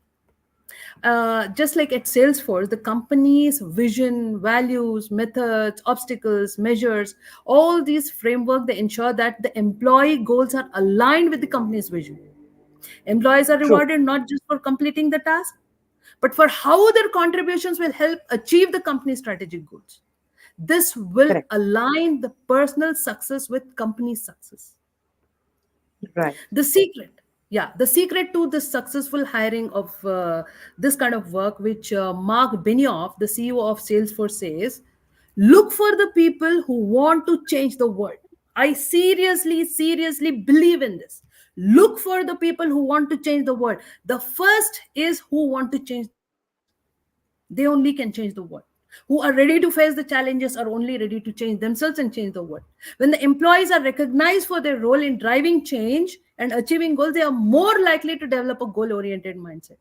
Just like at Salesforce, the company's vision, values, methods, obstacles, measures, all these framework, they ensure that the employee goals are aligned with the company's vision. Employees are True. rewarded not just for completing the task, but for how their contributions will help achieve the company's strategic goals. This will Correct. align the personal success with company success. Right. The secret to the successful hiring of this kind of work, which Mark Benioff, the CEO of Salesforce, says, look for the people who want to change the world. I seriously believe in this. Look for the people who want to change the world. The first is who want to change the world. They only can change the world. Who are ready to face the challenges are only ready to change themselves and change the world. When the employees are recognized for their role in driving change and achieving goals, they are more likely to develop a goal oriented mindset.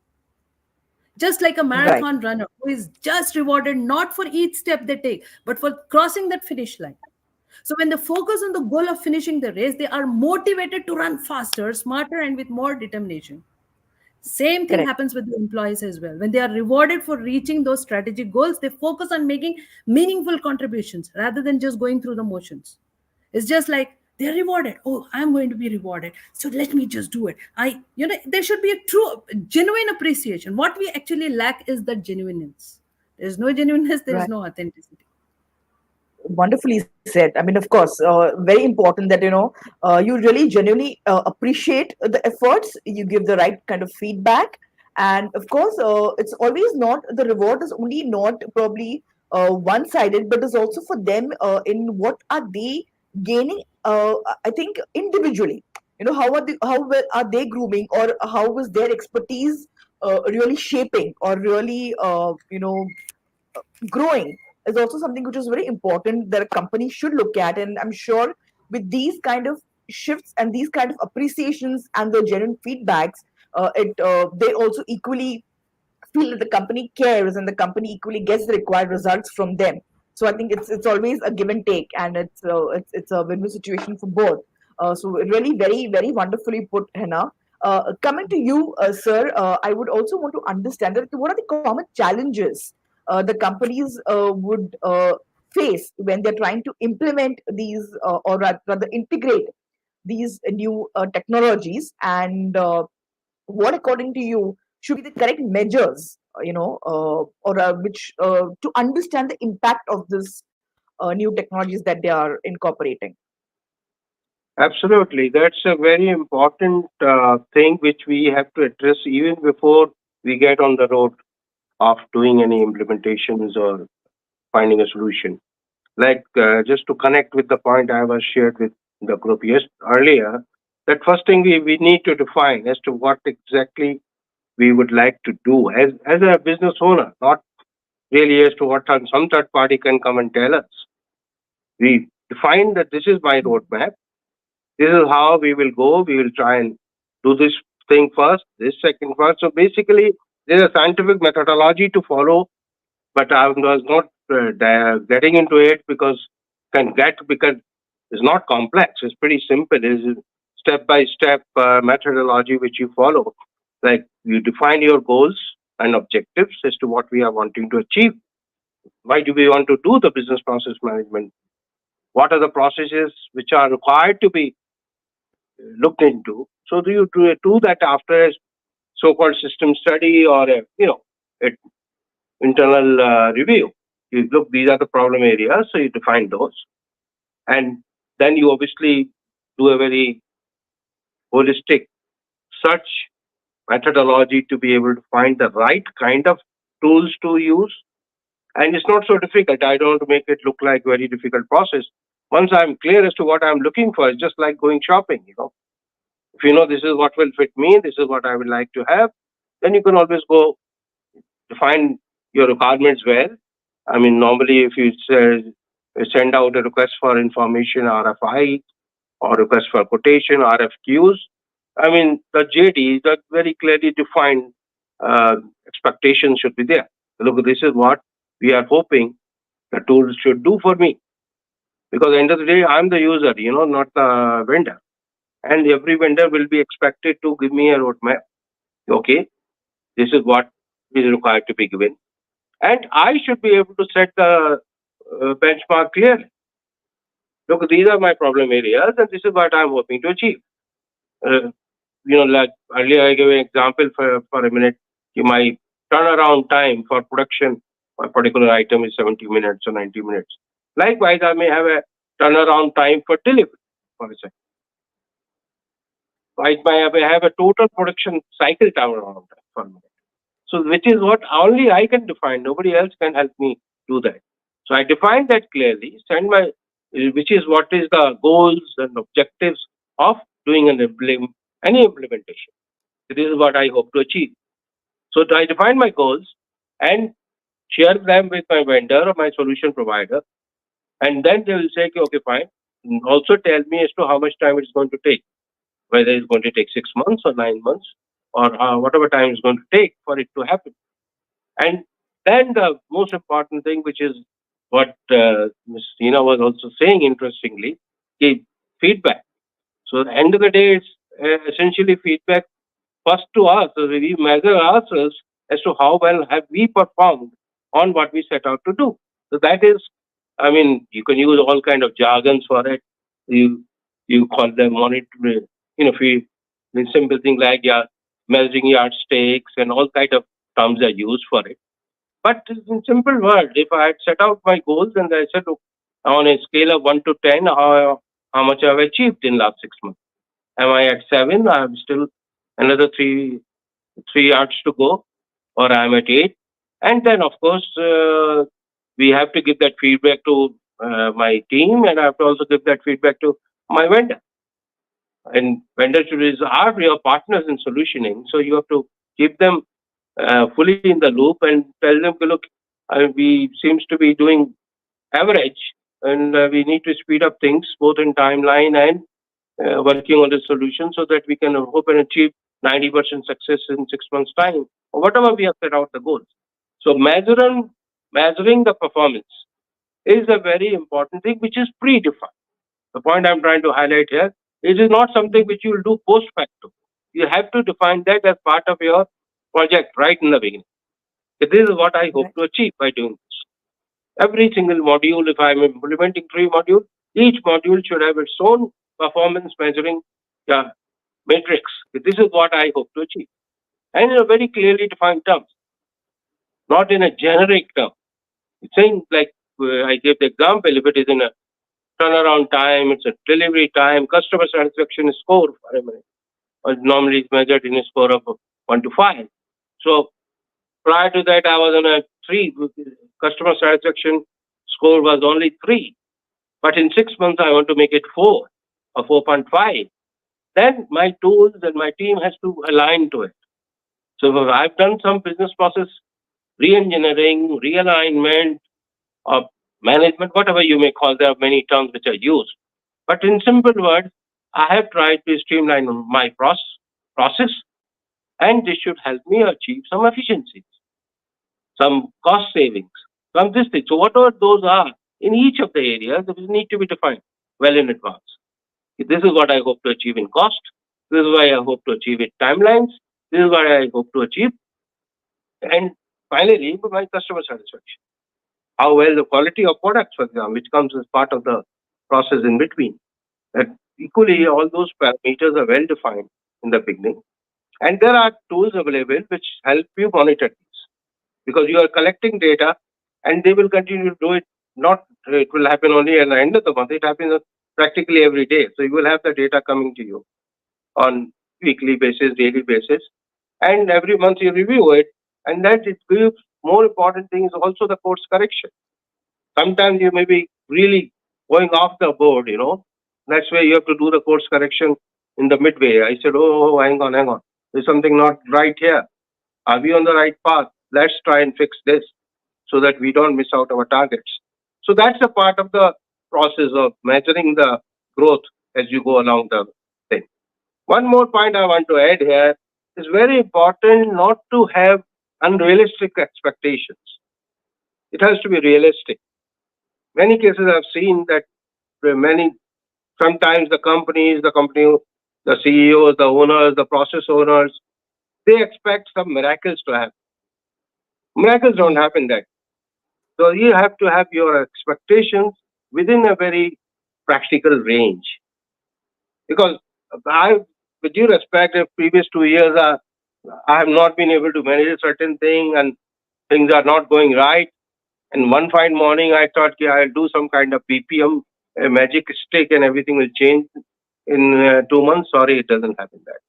Just like a Right. marathon runner who is just rewarded not for each step they take, but for crossing that finish line. So when they focus on the goal of finishing the race, they are motivated to run faster, smarter, and with more determination. Same thing Correct. happens with the employees as well. When they are rewarded for reaching those strategic goals, they focus on making meaningful contributions rather than just going through the motions. It's just like they're rewarded. Oh, I'm going to be rewarded. So let me just do it. There should be a true, genuine appreciation. What we actually lack is that genuineness. There's no genuineness, there is Right. no authenticity. Wonderfully said. I mean, of course, very important that you really genuinely appreciate the efforts. You give the right kind of feedback, and of course, it's always not the reward is only not probably one-sided, but is also for them in what are they gaining. I think individually, how well are they grooming, or how is their expertise really shaping, or really growing is also something which is very important that a company should look at. And I'm sure with these kind of shifts and these kind of appreciations and the genuine feedbacks, it they also equally feel that the company cares and the company equally gets the required results from them. So I think it's always a give and take, and it's a win-win situation for both. So really very wonderfully put, Hannah. Coming to you, sir, I would also want to understand that what are the common challenges the companies would face when they're trying to implement these or rather integrate these new technologies, and what according to you should be the correct measures or which to understand the impact of this new technologies that they are incorporating. Absolutely. That's a very important thing which we have to address even before we get on the road of doing any implementations or finding a solution. Like just to connect with the point I was shared with the group earlier, that first thing we need to define as to what exactly we would like to do as a business owner, not really as to what some third party can come and tell us. We define that this is my roadmap. This is how we will go. We will try and do this thing first, this second first. So basically, there's a scientific methodology to follow, but I was not getting into it because it's not complex. It's pretty simple. It's step by step methodology which you follow. Like you define your goals and objectives as to what we are wanting to achieve. Why do we want to do the business process management? What are the processes which are required to be looked into. So do you do that after a so-called system study or a a internal review? You look, these are the problem areas, so you define those, and then you obviously do a very holistic search methodology to be able to find the right kind of tools to use. And it's not so difficult. I don't want to make it look like very difficult process. Once I'm clear as to what I'm looking for, it's just like going shopping. If you know this is what will fit me, this is what I would like to have, then you can always go define your requirements well. I mean, normally if you send out a request for information, RFI, or request for quotation, RFQs, I mean, the JD, the very clearly defined expectations should be there. Look, this is what we are hoping the tools should do for me. Because at the end of the day, I'm the user, not the vendor. And every vendor will be expected to give me a roadmap. Okay, this is what is required to be given. And I should be able to set the benchmark clearly. Look, these are my problem areas, and this is what I'm hoping to achieve. Like earlier, I gave an example for a minute. My turnaround time for production for a particular item is 70 minutes or 90 minutes. Likewise, I may have a turnaround time for delivery, for example. I may have a total production cycle turnaround time for a minute. So, which is what only I can define. Nobody else can help me do that. So, I define that clearly, which is what is the goals and objectives of doing any implementation. This is what I hope to achieve. So, I define my goals and share them with my vendor or my solution provider, and then they will say, okay, fine. And also tell me as to how much time it's going to take, whether it's going to take 6 months or 9 months, or whatever time it's going to take for it to happen. And then the most important thing, which is what Ms. Tina was also saying, interestingly, is feedback. So at the end of the day, it's essentially feedback first to us. So we measure ourselves as to how well have we performed on what we set out to do. So that is, I mean, you can use all kind of jargons for it. You call them monitoring, simple thing like measuring yardsticks and all kind of terms are used for it. But in simple words, if I had set out my goals and I said, look, on a scale of 1 to 10, how much have I achieved in last 6 months? Am I at 7? I have still another three yards to go, or I'm at 8. And then, of course, we have to give that feedback to my team, and I have to also give that feedback to my vendor. And vendors are your partners in solutioning, so you have to keep them fully in the loop and tell them, look, we seems to be doing average, and we need to speed up things both in timeline and working on the solution so that we can hope and achieve 90% success in 6 months' time, or whatever we have set out the goals. So measuring the performance is a very important thing, which is predefined. The point I'm trying to highlight here, it is not something which you will do post facto. You have to define that as part of your project right in the beginning. So this is what I hope to achieve by doing this. Every single module, if I'm implementing 3 modules, each module should have its own performance measuring matrix. This is what I hope to achieve. And in a very clearly defined terms, not in a generic term. It's saying, like I gave the example, if it is in a turnaround time, it's a delivery time, customer satisfaction score for a minute. Normally it's measured in a score of 1 to 5. So prior to that, I was on a 3. Customer satisfaction score was only 3. But in 6 months, I want to make it 4 or 4.5. Then my tools and my team has to align to it. So I've done some business process re-engineering, realignment, or management, whatever you may call. There are many terms which are used. But in simple words, I have tried to streamline my process, and this should help me achieve some efficiencies, some cost savings, some this thing. So whatever those are in each of the areas, they need to be defined well in advance. This is what I hope to achieve in cost. This is what I hope to achieve in timelines. This is what I hope to achieve. And finally, my customer satisfaction. How well the quality of products, for example, which comes as part of the process in between. That equally, all those parameters are well defined in the beginning. And there are tools available which help you monitor these because you are collecting data and they will continue to do it. Not it will happen only at the end of the month, it happens practically every day. So you will have the data coming to you on weekly basis, daily basis, and every month you review it. And that it gives more important thing is also the course correction. Sometimes you may be really going off the board, That's where you have to do the course correction in the midway. I said, oh, hang on, hang on. There's something not right here. Are we on the right path? Let's try and fix this so that we don't miss out our targets. So that's a part of the process of measuring the growth as you go along the thing. One more point I want to add here is very important not to have unrealistic expectations. It has to be realistic. Many cases I've seen that sometimes the company, the CEOs, the owners, the process owners, they expect some miracles to happen. Miracles don't happen that. So you have to have your expectations within a very practical range. Because with due respect, the previous 2 years, I have not been able to manage a certain thing and things are not going right. And one fine morning, I thought, I'll do some kind of BPM, a magic stick, and everything will change in 2 months. Sorry, it doesn't happen that.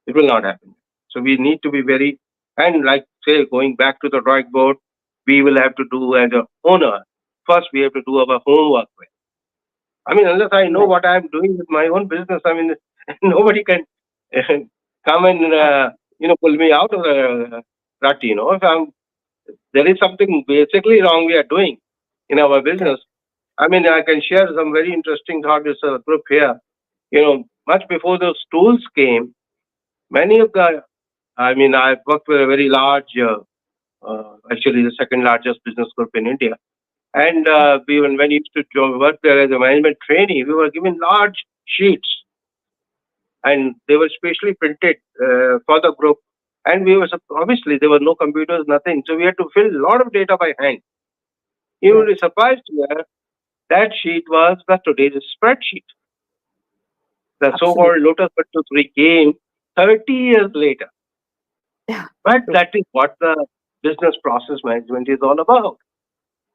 It will not happen. So we need to be very, and like say, going back to the drawing board, we will have to do as an owner. First, we have to do our homework. I mean, unless I know what I'm doing with my own business, I mean, nobody can come and pull me out of the rut. If there is something basically wrong we are doing in our business. I mean, I can share some very interesting thought with a group here. Much before those tools came, many of the, I mean, I worked with a very large, actually the second largest business group in India. And when we used to work there as a management trainee, we were given large sheets and they were specially printed for the group. And obviously there were no computers, nothing. So we had to fill a lot of data by hand. You will be surprised to hear that sheet was today's spreadsheet. The so-called Lotus 1-2-3 came 30 years later. Yeah. But that is what the business process management is all about.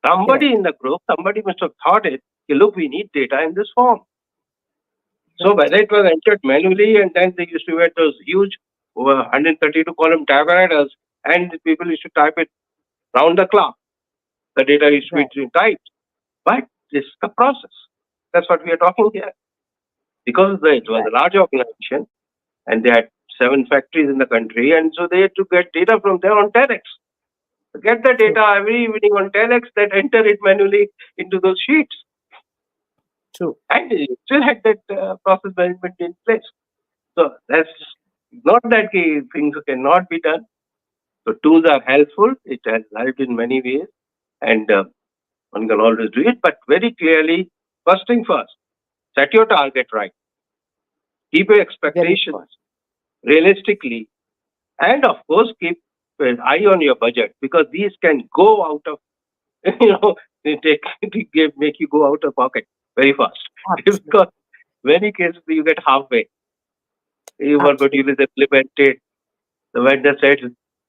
Somebody in the group, somebody must have thought it, look, we need data in this form. So whether it was entered manually and then they used to get those huge 132 column typewriters and people used to type it round the clock. The data used to be typed. But this is the process. That's what we are talking here. Because it was a large organization and they had 7 factories in the country, and so they had to get data from there on telex. Get the data every evening on telex, that enter it manually into those sheets. True. And you still had that process management in place. So that's not that things cannot be done. So tools are helpful. It has helped in many ways, and one can always do it. But very clearly, first thing first, set your target right. Keep your expectations realistically, and of course, keep an eye on your budget because these can go out of, make you go out of pocket very fast. Because many cases you get halfway. You forgot you will implement it. The vendor said.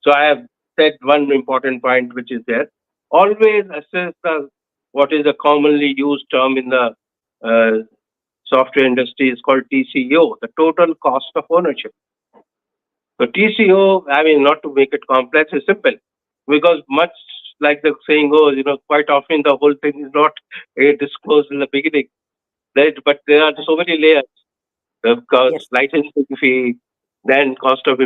So I have said one important point which is there. Always assess what is a commonly used term in the software industry is called TCO, the total cost of ownership. So TCO, I mean, not to make it complex, is simple because much like the saying goes, quite often the whole thing is not disclosed in the beginning. Right? But there are so many layers. The licensing fee, then cost of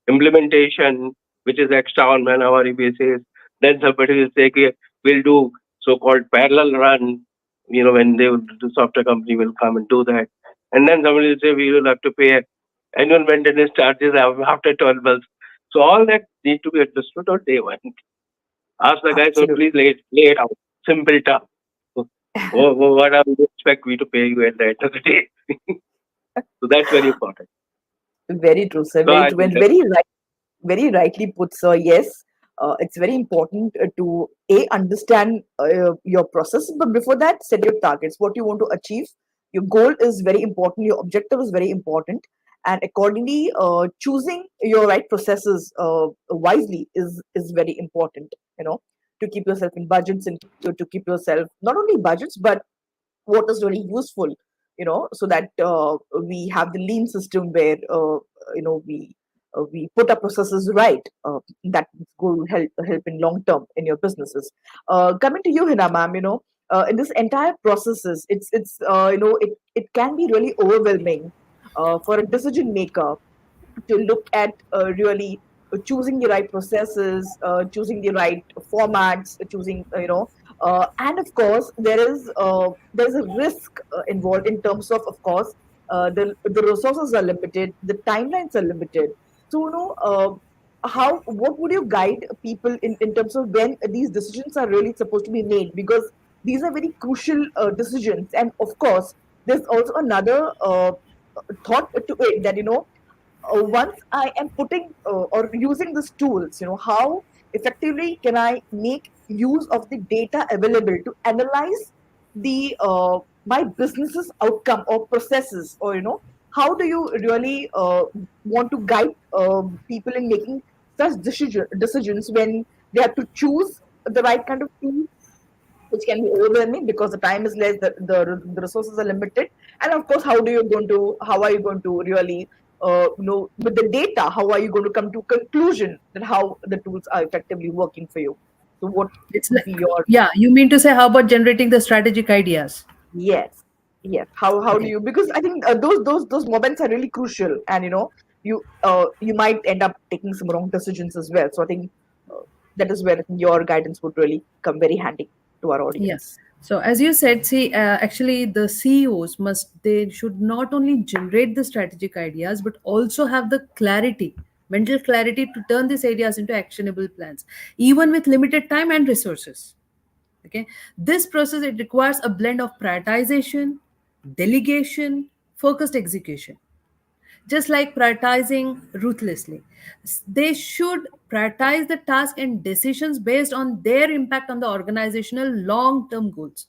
implementation, which is extra on man-hour basis. Then somebody will say, we'll do so-called parallel run, when the software company will come and do that. And then somebody will say, we will have to pay annual maintenance charges after 12 months. So all that need to be understood on day one. Ask the guy, so please lay it out. Simple term. What are we expect we to pay you at the end of the day? So that's very important. Very true, sir. So Very rightly put, sir. Yes, it's very important to understand your process, but before that, set your targets. What you want to achieve, Your goal is very important. Your objective is very important, and accordingly, choosing your right processes wisely is very important. To keep yourself in budgets and to keep yourself not only budgets but what is really useful, so that we have the lean system where you know we we put our processes right, that will help in long term in your businesses. Coming to you, Hina ma'am, in this entire processes, it can be really overwhelming for a decision maker to look at really choosing the right processes, choosing the right formats, choosing and of course there's a risk involved in terms of course the resources are limited, the timelines are limited. So how what would you guide people in terms of when these decisions are really supposed to be made, because these are very crucial decisions, and of course there's also another thought to it that once I am putting or using these tools, how effectively can I make use of the data available to analyze the my business's outcome or processes, or how do you really want to guide people in making such decisions when they have to choose the right kind of tool, which can be overwhelming because the time is less, the resources are limited, and of course, how are you going to really, with the data, how are you going to come to conclusion that how the tools are effectively working for you? So, what It's would like, be your yeah, you mean to say how about generating the strategic ideas? yes, yes? How do Okay. you? Because I think those moments are really crucial, and you might end up taking some wrong decisions as well. So I think that is where your guidance would really come very handy to our Yeah. audience. So as you said, see, actually, the CEOs they should not only generate the strategic ideas, but also have the clarity, mental clarity to turn these ideas into actionable plans, even with limited time and resources. Okay, this process it requires a blend of prioritization, delegation, focused execution, just like prioritizing ruthlessly. They should prioritize the task and decisions based on their impact on the organizational long term goals.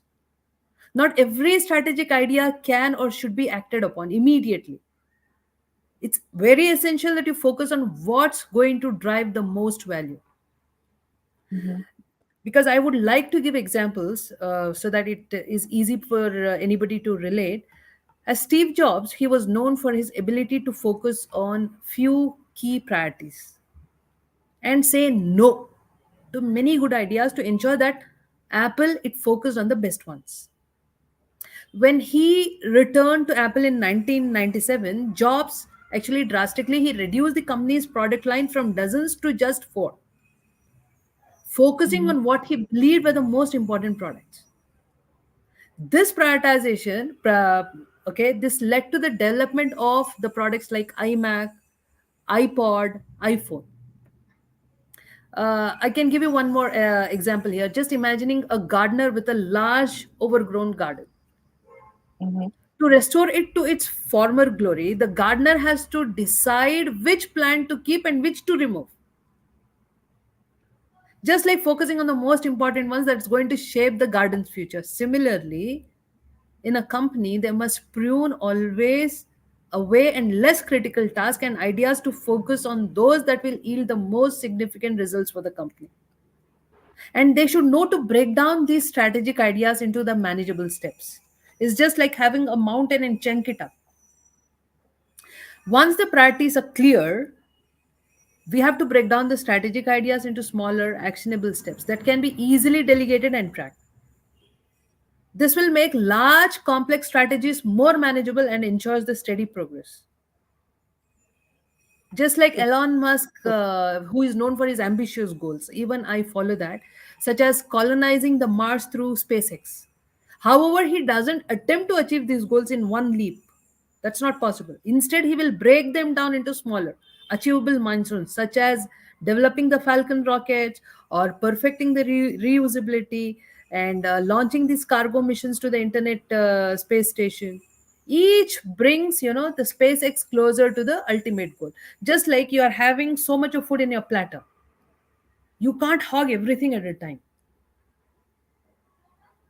Not every strategic idea can or should be acted upon immediately. It's very essential that you focus on what's going to drive the most value. Mhm. Because I would like to give examples so that it is easy for anybody to relate. As Steve Jobs, he was known for his ability to focus on few key priorities and say no to many good ideas to ensure that Apple it focused on the best ones. When he returned to Apple in 1997, Jobs actually drastically he reduced the company's product line from dozens to just four, focusing Mhm. on what he believed were the most important products. This prioritization, okay, this led to the development of the products like iMac, iPod, iPhone. I can give you one more example here. Just imagining a gardener with a large overgrown garden. Mhm. To restore it to its former glory, the gardener has to decide which plant to keep and which to remove. Just like focusing on the most important ones that's going to shape the garden's future. Similarly, in a company, they must prune always away and less critical tasks and ideas to focus on those that will yield the most significant results for the company. And they should know to break down these strategic ideas into the manageable steps. It's just like having a mountain and chunk it up. Once the priorities are clear, we have to break down the strategic ideas into smaller, actionable steps that can be easily delegated and tracked. This will make large, complex strategies more manageable and ensures the steady progress. Just like So, Elon Musk, so who is known for his ambitious goals, even I follow that, such as colonizing the Mars through SpaceX. However, he doesn't attempt to achieve these goals in one leap. That's not possible. Instead, he will break them down into smaller, achievable milestones, such as developing the Falcon rocket or perfecting the reusability and launching these cargo missions to the Internet space station. Each brings the SpaceX closer to the ultimate goal. Just like you are having so much of food in your platter, you can't hog everything at a time,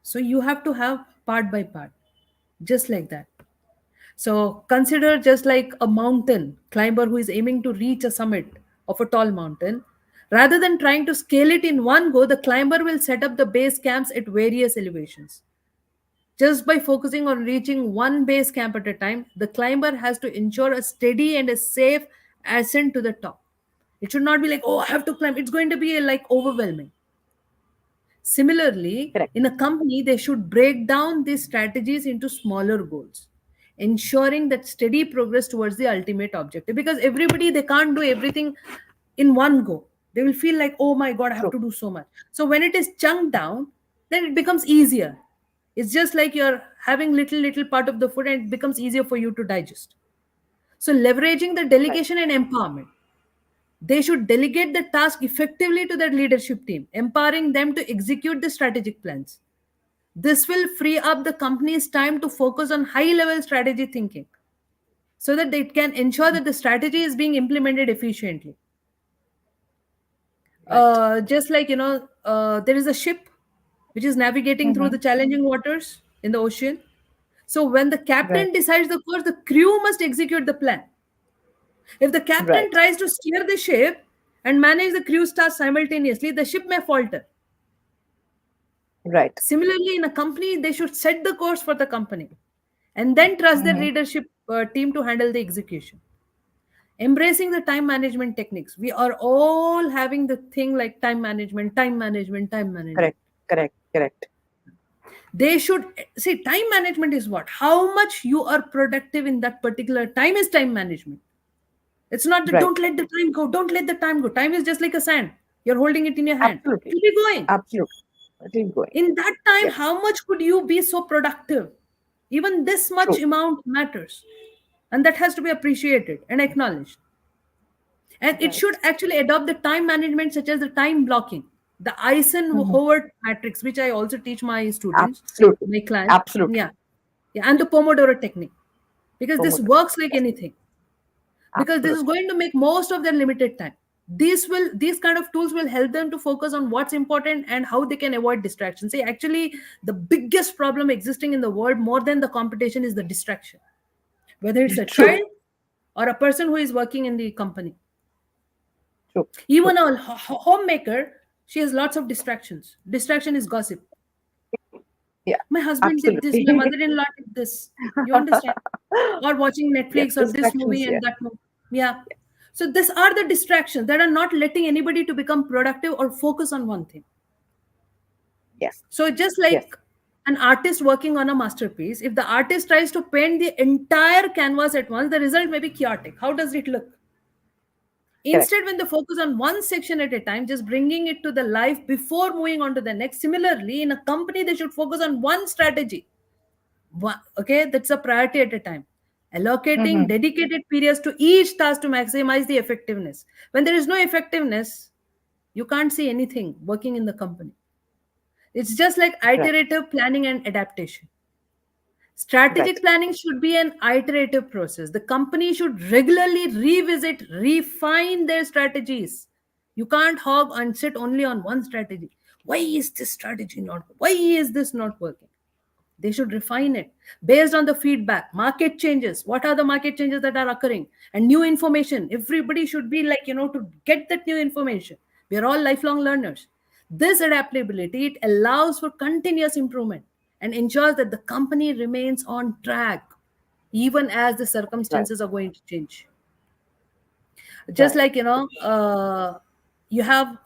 so you have to have part by part. just like that. So consider just like a mountain climber who is aiming to reach a summit of a tall mountain. Rather than trying to scale it in one go, the climber will set up the base camps at various elevations. Just by focusing on reaching one base camp at a time, the climber has to ensure a steady and a safe ascent to the top. It should not be like, oh, I have to climb. It's going to be like overwhelming. Similarly, Correct. in a company, they should break down these strategies into smaller goals, ensuring that steady progress towards the ultimate objective. Because everybody, they can't do everything in one go. They will feel like, oh my God, I have True. to do so much. So when it is chunked down, then it becomes easier. It's just like you're having little part of the food and it becomes easier for you to digest. So leveraging the Right. delegation and empowerment. They should delegate the task effectively to their leadership team, empowering them to execute the strategic plans. This will free up the company's time to focus on high level strategy thinking so that they can ensure that the strategy is being implemented efficiently. Right. Just like, there is a ship which is navigating through Mm-hmm. the challenging waters in the ocean. So, when the Right. captain decides the course, the crew must execute the plan. If the captain Right. tries to steer the ship and manage the crew's tasks simultaneously, the ship may falter. Right. Similarly, in a company, they should set the course for the company and then trust their Mm-hmm. leadership team to handle the execution. Embracing the time management techniques. We are all having the thing like time management, time management, time management. Correct. Correct. Correct. They should see time management is what? How much you are productive in that particular time is time management. It's not that Right. don't let the time go, don't let the time go. Time is just like a sand. You're holding it in your hand. Absolutely. It'll be going. Absolutely. It is going. In that time, Yes. how much could you be so productive? Even this much True. amount matters. And that has to be appreciated and acknowledged. And it Right. should actually adopt the time management, such as the time blocking, the Mm-hmm. Eisenhower matrix, which I also teach my students, Absolutely. my clients. Absolutely. Yeah, and the Pomodoro technique, because this Promoted. works like Yes. anything. Because this is Absolutely. going to make most of their limited time. These kind of tools will help them to focus on what's important and how they can avoid distractions. See, actually, the biggest problem existing in the world, more than the competition, is the distraction. Whether it's a True. child or a person who is working in the company. True. Even True. a homemaker, she has lots of distractions. Distraction is gossip. Yeah. My husband did this, my Absolutely. mother-in-law did this. You understand? Or watching Yes. Netflix or this Distractions. movie Yeah. and that movie. Yeah. So these are the distractions that are not letting anybody to become productive or focus on one thing. Yes. So just Yes. like an artist working on a masterpiece, if the artist tries to paint the entire canvas at once, the result may be chaotic. How does it look? Correct. Instead, when they focus on one section at a time, just bringing it to the life before moving on to the next. Similarly, in a company, they should focus on one strategy. Okay, that's a priority at a time. Allocating Mm-hmm. dedicated periods to each task to maximize the effectiveness. When there is no effectiveness, you can't see anything working in the company. It's just like Right. iterative planning and adaptation. Right. Strategic planning should be an iterative process. The company should regularly revisit, refine their strategies. You can't hog and sit only on one strategy. Why is this strategy not? Why is this not working? They should refine it based on the feedback, market changes. What are the market changes that are occurring? And new information. Everybody should be like, to get that new information. We are all lifelong learners. This adaptability, it allows for continuous improvement and ensures that the company remains on track even as the Right. circumstances are going to change. Just Right. like, you have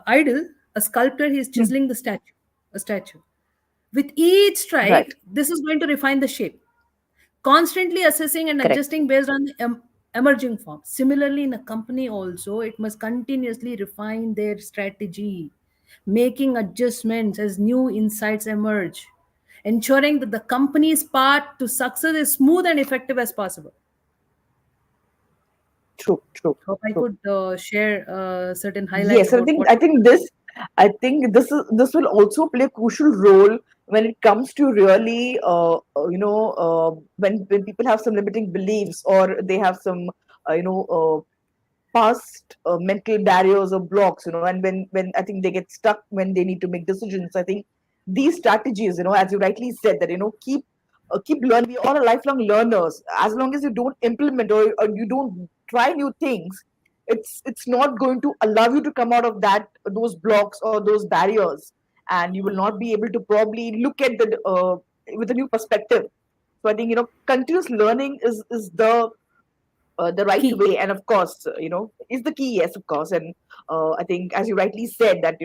idol, a sculptor, he's Mm. chiseling the statue, a statue. With each Right. strike, this is going to refine the shape, constantly assessing and Correct. adjusting based on the emerging form. Similarly, in a company also, it must continuously refine their strategy, making adjustments as new insights emerge, ensuring that the company's path to success is smooth and effective as possible. True. True. Hope I True. could share certain highlights Yes. I about think. what. I think this. I think this will also play a crucial role when it comes to really, when people have some limiting beliefs or they have some, past mental barriers or blocks, and when I think they get stuck when they need to make decisions. I think these strategies, as you rightly said, that keep keep learning. We all are lifelong learners. As long as you don't implement, or you don't try new things, it's not going to allow you to come out of those blocks or those barriers, and you will not be able to probably look at the with a new perspective. So I think, continuous learning is the right Key. way, and of course, is the key. Yes, of course. And I think, as you rightly said, that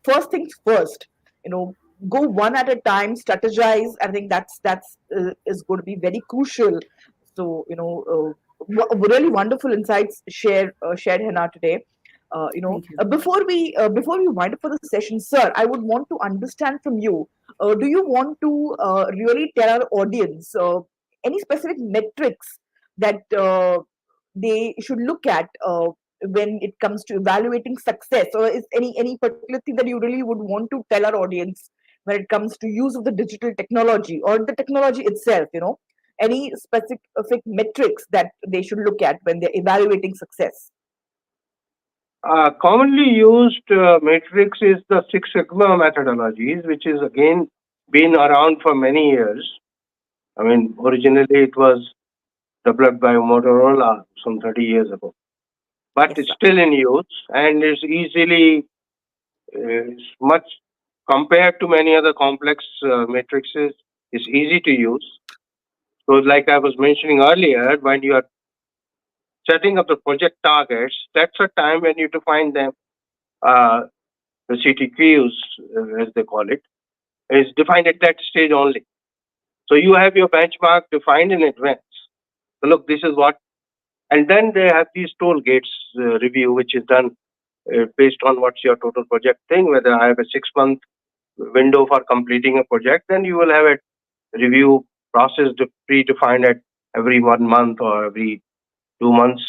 first things first, go one at a time, strategize. I think that's is going to be very crucial. So, really wonderful insights shared, Hannah, today. Thank you. Before we wind up for the session, sir, I would want to understand from you. Do you want to really tell our audience any specific metrics that they should look at when it comes to evaluating success, or is any particular thing that you really would want to tell our audience when it comes to use of the digital technology or the technology itself? Any specific metrics that they should look at when they're evaluating success? Commonly used matrix is the Six Sigma methodologies, which is again been around for many years. I mean, originally it was developed by Motorola some 30 years ago, but Yes, it's sir. still in use and is easily much compared to many other complex matrices. It's easy to use. So, like I was mentioning earlier, when you are setting up the project targets, that's a time when you define them. Uh, the CTQs, as they call it, is defined at that stage only. So you have your benchmark defined in advance. So look, this is what, and then they have these toll gates review, which is done based on what's your total project thing. Whether I have a 6 month window for completing a project, then you will have a review process predefined at every 1 month or every 2 months,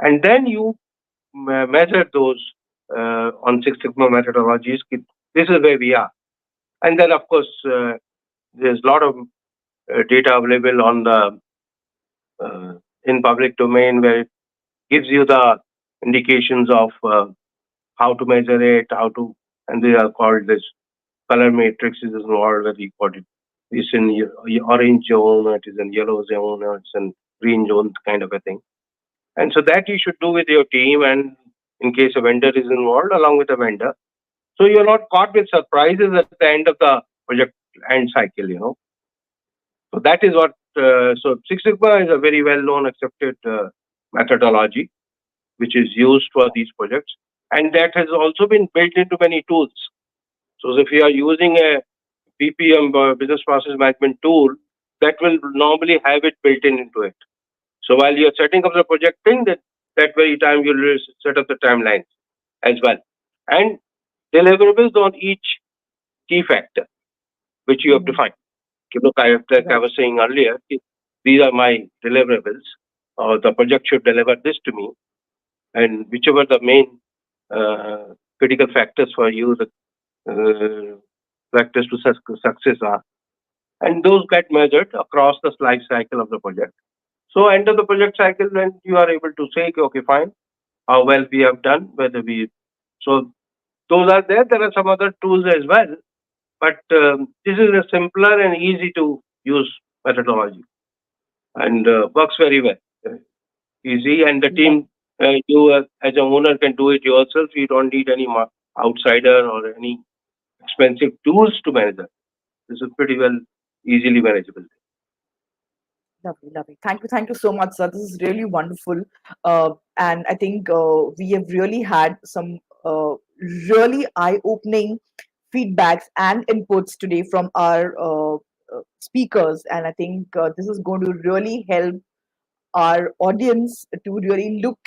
and then you measure those on Six Sigma methodologies. This is where we are, and then of course there's a lot of data available on the in public domain where it gives you the indications of how to measure it, how to, and they are called this color matrices is involved where you got it. It's in orange zone, it is in yellow zone, or it's in green zone kind of a thing. And so that you should do with your team, and in case a vendor is involved, along with the vendor. So you're not caught with surprises at the end of the project end cycle. So that is what, so Six Sigma is a very well known, accepted methodology which is used for these projects. And that has also been built into many tools. So if you are using a BPM, business process management tool, that will normally have it built into it. So while you're setting up the project thing, that very time you'll set up the timelines as well. And deliverables on each key factor, which you have Mhm. defined. Look, like I Right. was saying earlier, these are my deliverables, or the project should deliver this to me, and whichever the main critical factors for you, the factors to success are, and those get measured across the life cycle of the project. So, end of the project cycle, then you are able to say, okay, fine, how well we have done, whether we. So, those are there. There are some other tools as well, but this is a simpler and easy to use methodology, and works very well. Easy, and the Love. team, you as an owner can do it yourself. You don't need any outsider or any expensive tools to manage that. This is pretty well easily manageable. Lovely, lovely. Thank you so much, sir. This is really wonderful, and I think we have really had some really eye-opening feedbacks and inputs today from our speakers, and I think this is going to really help our audience to really look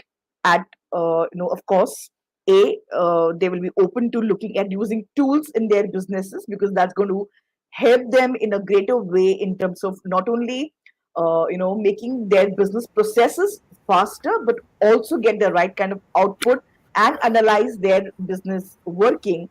at, of course, they will be open to looking at using tools in their businesses, because that's going to help them in a greater way in terms of not only making their business processes faster, but also get the right kind of output and analyze their business working,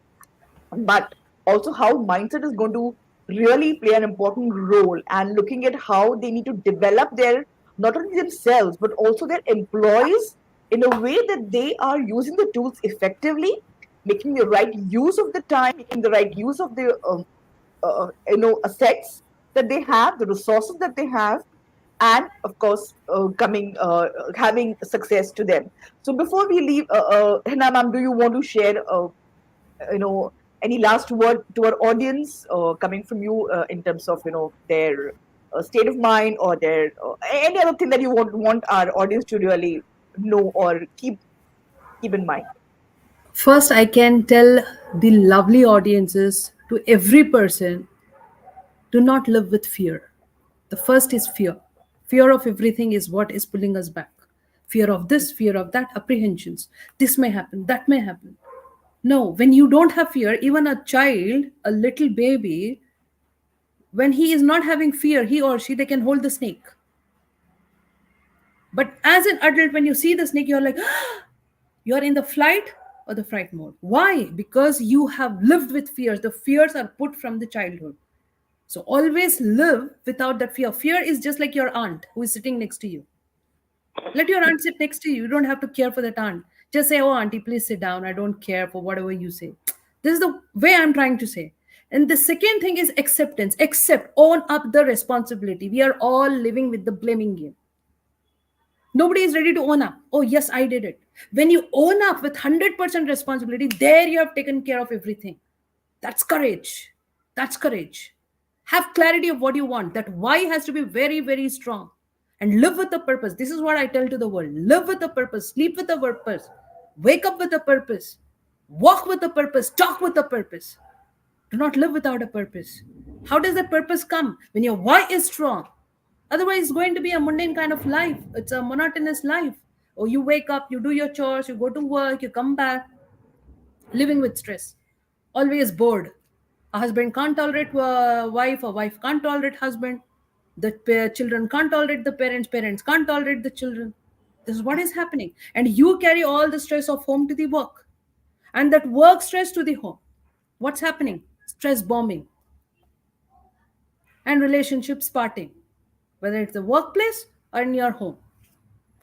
but also how mindset is going to really play an important role, and looking at how they need to develop their, not only themselves but also their employees, in a way that they are using the tools effectively, making the right use of the time, making the right use of the assets that they have, the resources that they have, and of course, having success to them. So before we leave, Hina ma'am, do you want to share, any last word to our audience, coming from you, in terms of, their state of mind, or their any other thing that you want our audience to really know or keep in mind? First, I can tell the lovely audiences, to every person, do not live with fear. The first is fear. Fear of everything is what is pulling us back. Fear of this, fear of that, apprehensions. This may happen, that may happen. No, when you don't have fear, even a child, a little baby, when he is not having fear, he or she, they can hold the snake. But as an adult, when you see the snake, you're like, you're in the flight or the fright mode. Why? Because you have lived with fears. The fears are put from the childhood. So always live without that fear. Fear is just like your aunt who is sitting next to you. Let your aunt sit next to you. You don't have to care for that aunt. Just say, oh, auntie, please sit down. I don't care for whatever you say. This is the way I'm trying to say. And the second thing is acceptance. Accept, own up the responsibility. We are all living with the blaming game. Nobody is ready to own up. Oh, yes, I did it. When you own up with 100% responsibility, there you have taken care of everything. That's courage. That's courage. Have clarity of what you want. That why has to be very, very strong. And live with a purpose. This is what I tell to the world. Live with a purpose. Sleep with a purpose. Wake up with a purpose. Walk with a purpose. Talk with a purpose. Do not live without a purpose. How does that purpose come? When your why is strong. Otherwise, it's going to be a mundane kind of life. It's a monotonous life. Or you wake up, you do your chores, you go to work, you come back, living with stress, always bored. A husband can't tolerate a wife can't tolerate husband, the children can't tolerate the parents can't tolerate the children. This is what is happening. And you carry all the stress of home to the work, and that work stress to the home. What's happening? Stress bombing and relationships parting, whether it's the workplace or in your home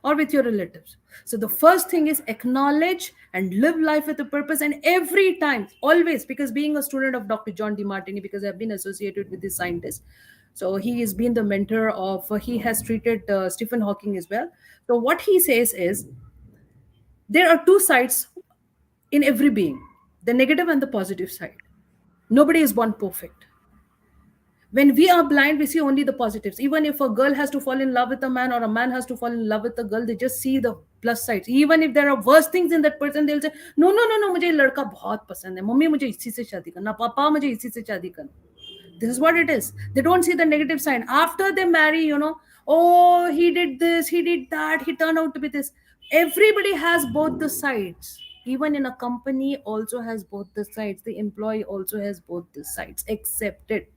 or with your relatives. So the first thing is acknowledge and live life with a purpose. And every time, always, because being a student of Dr. John DeMartini, because I've been associated with this scientist, so he has been the mentor of, he has treated Stephen Hawking as well. So what he says is, there are two sides in every being, the negative and the positive side. Nobody is born perfect. When we are blind, we see only the positives. Even if a girl has to fall in love with a man, or a man has to fall in love with a girl, they just see the plus sides. Even if there are worse things in that person, they'll say, no, no, no, no, मुझे लड़का बहुत पसंद है, mummy मुझे इसी से शादी करना, पापा मुझे इसी से शादी करना. This is what it is. They don't see the negative side. After they marry, oh, he did this, he did that, he turned out to be this. Everybody has both the sides. Even in a company also has both the sides. The employee also has both the sides. Accept it.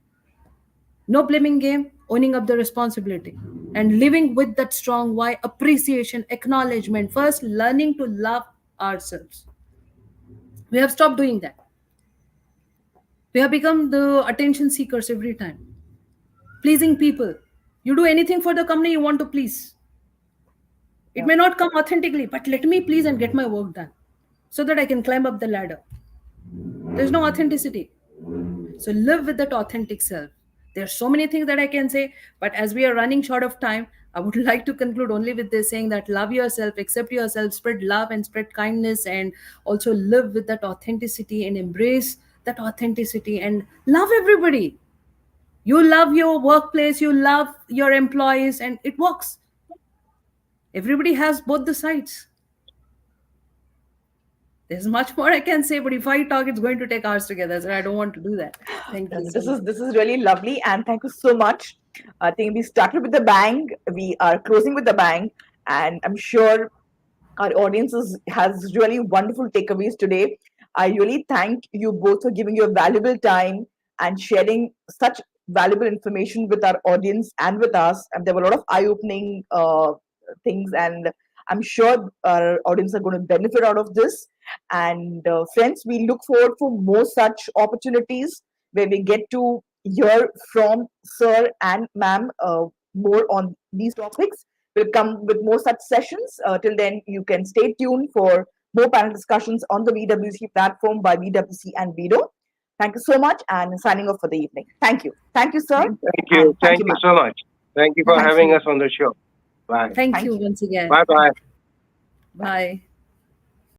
No blaming game, owning up the responsibility, and living with that strong why, appreciation, acknowledgement. First, learning to love ourselves. We have stopped doing that. We have become the attention seekers every time. Pleasing people. You do anything for the company you want to please. It may not come authentically, but let me please and get my work done so that I can climb up the ladder. There's no authenticity. So live with that authentic self. There are so many things that I can say, but as we are running short of time, I would like to conclude only with this, saying that love yourself, accept yourself, spread love and spread kindness, and also live with that authenticity and embrace that authenticity and love everybody. You love your workplace, you love your employees, and it works. Everybody has both the sides. There's much more I can say, but if I talk, it's going to take hours together. So I don't want to do that. Thank you. This is really lovely, and thank you so much. I think we started with the bang. We are closing with the bang, and I'm sure our audience has really wonderful takeaways today. I really thank you both for giving your valuable time and sharing such valuable information with our audience and with us. And there were a lot of eye-opening things, and I'm sure our audience are going to benefit out of this. And friends, we look forward for more such opportunities where we get to hear from sir and ma'am more on these topics. We'll come with more such sessions. Till then, you can stay tuned for more panel discussions on the VWC platform by VWC and VIDO. Thank you so much, and signing off for the evening. Thank you. Thank you, sir. Thank you. And Thank you ma'am. so much. Thank you for Thank having you. us on the show. Bye. Thank Thank you you. once again. Bye bye. Bye.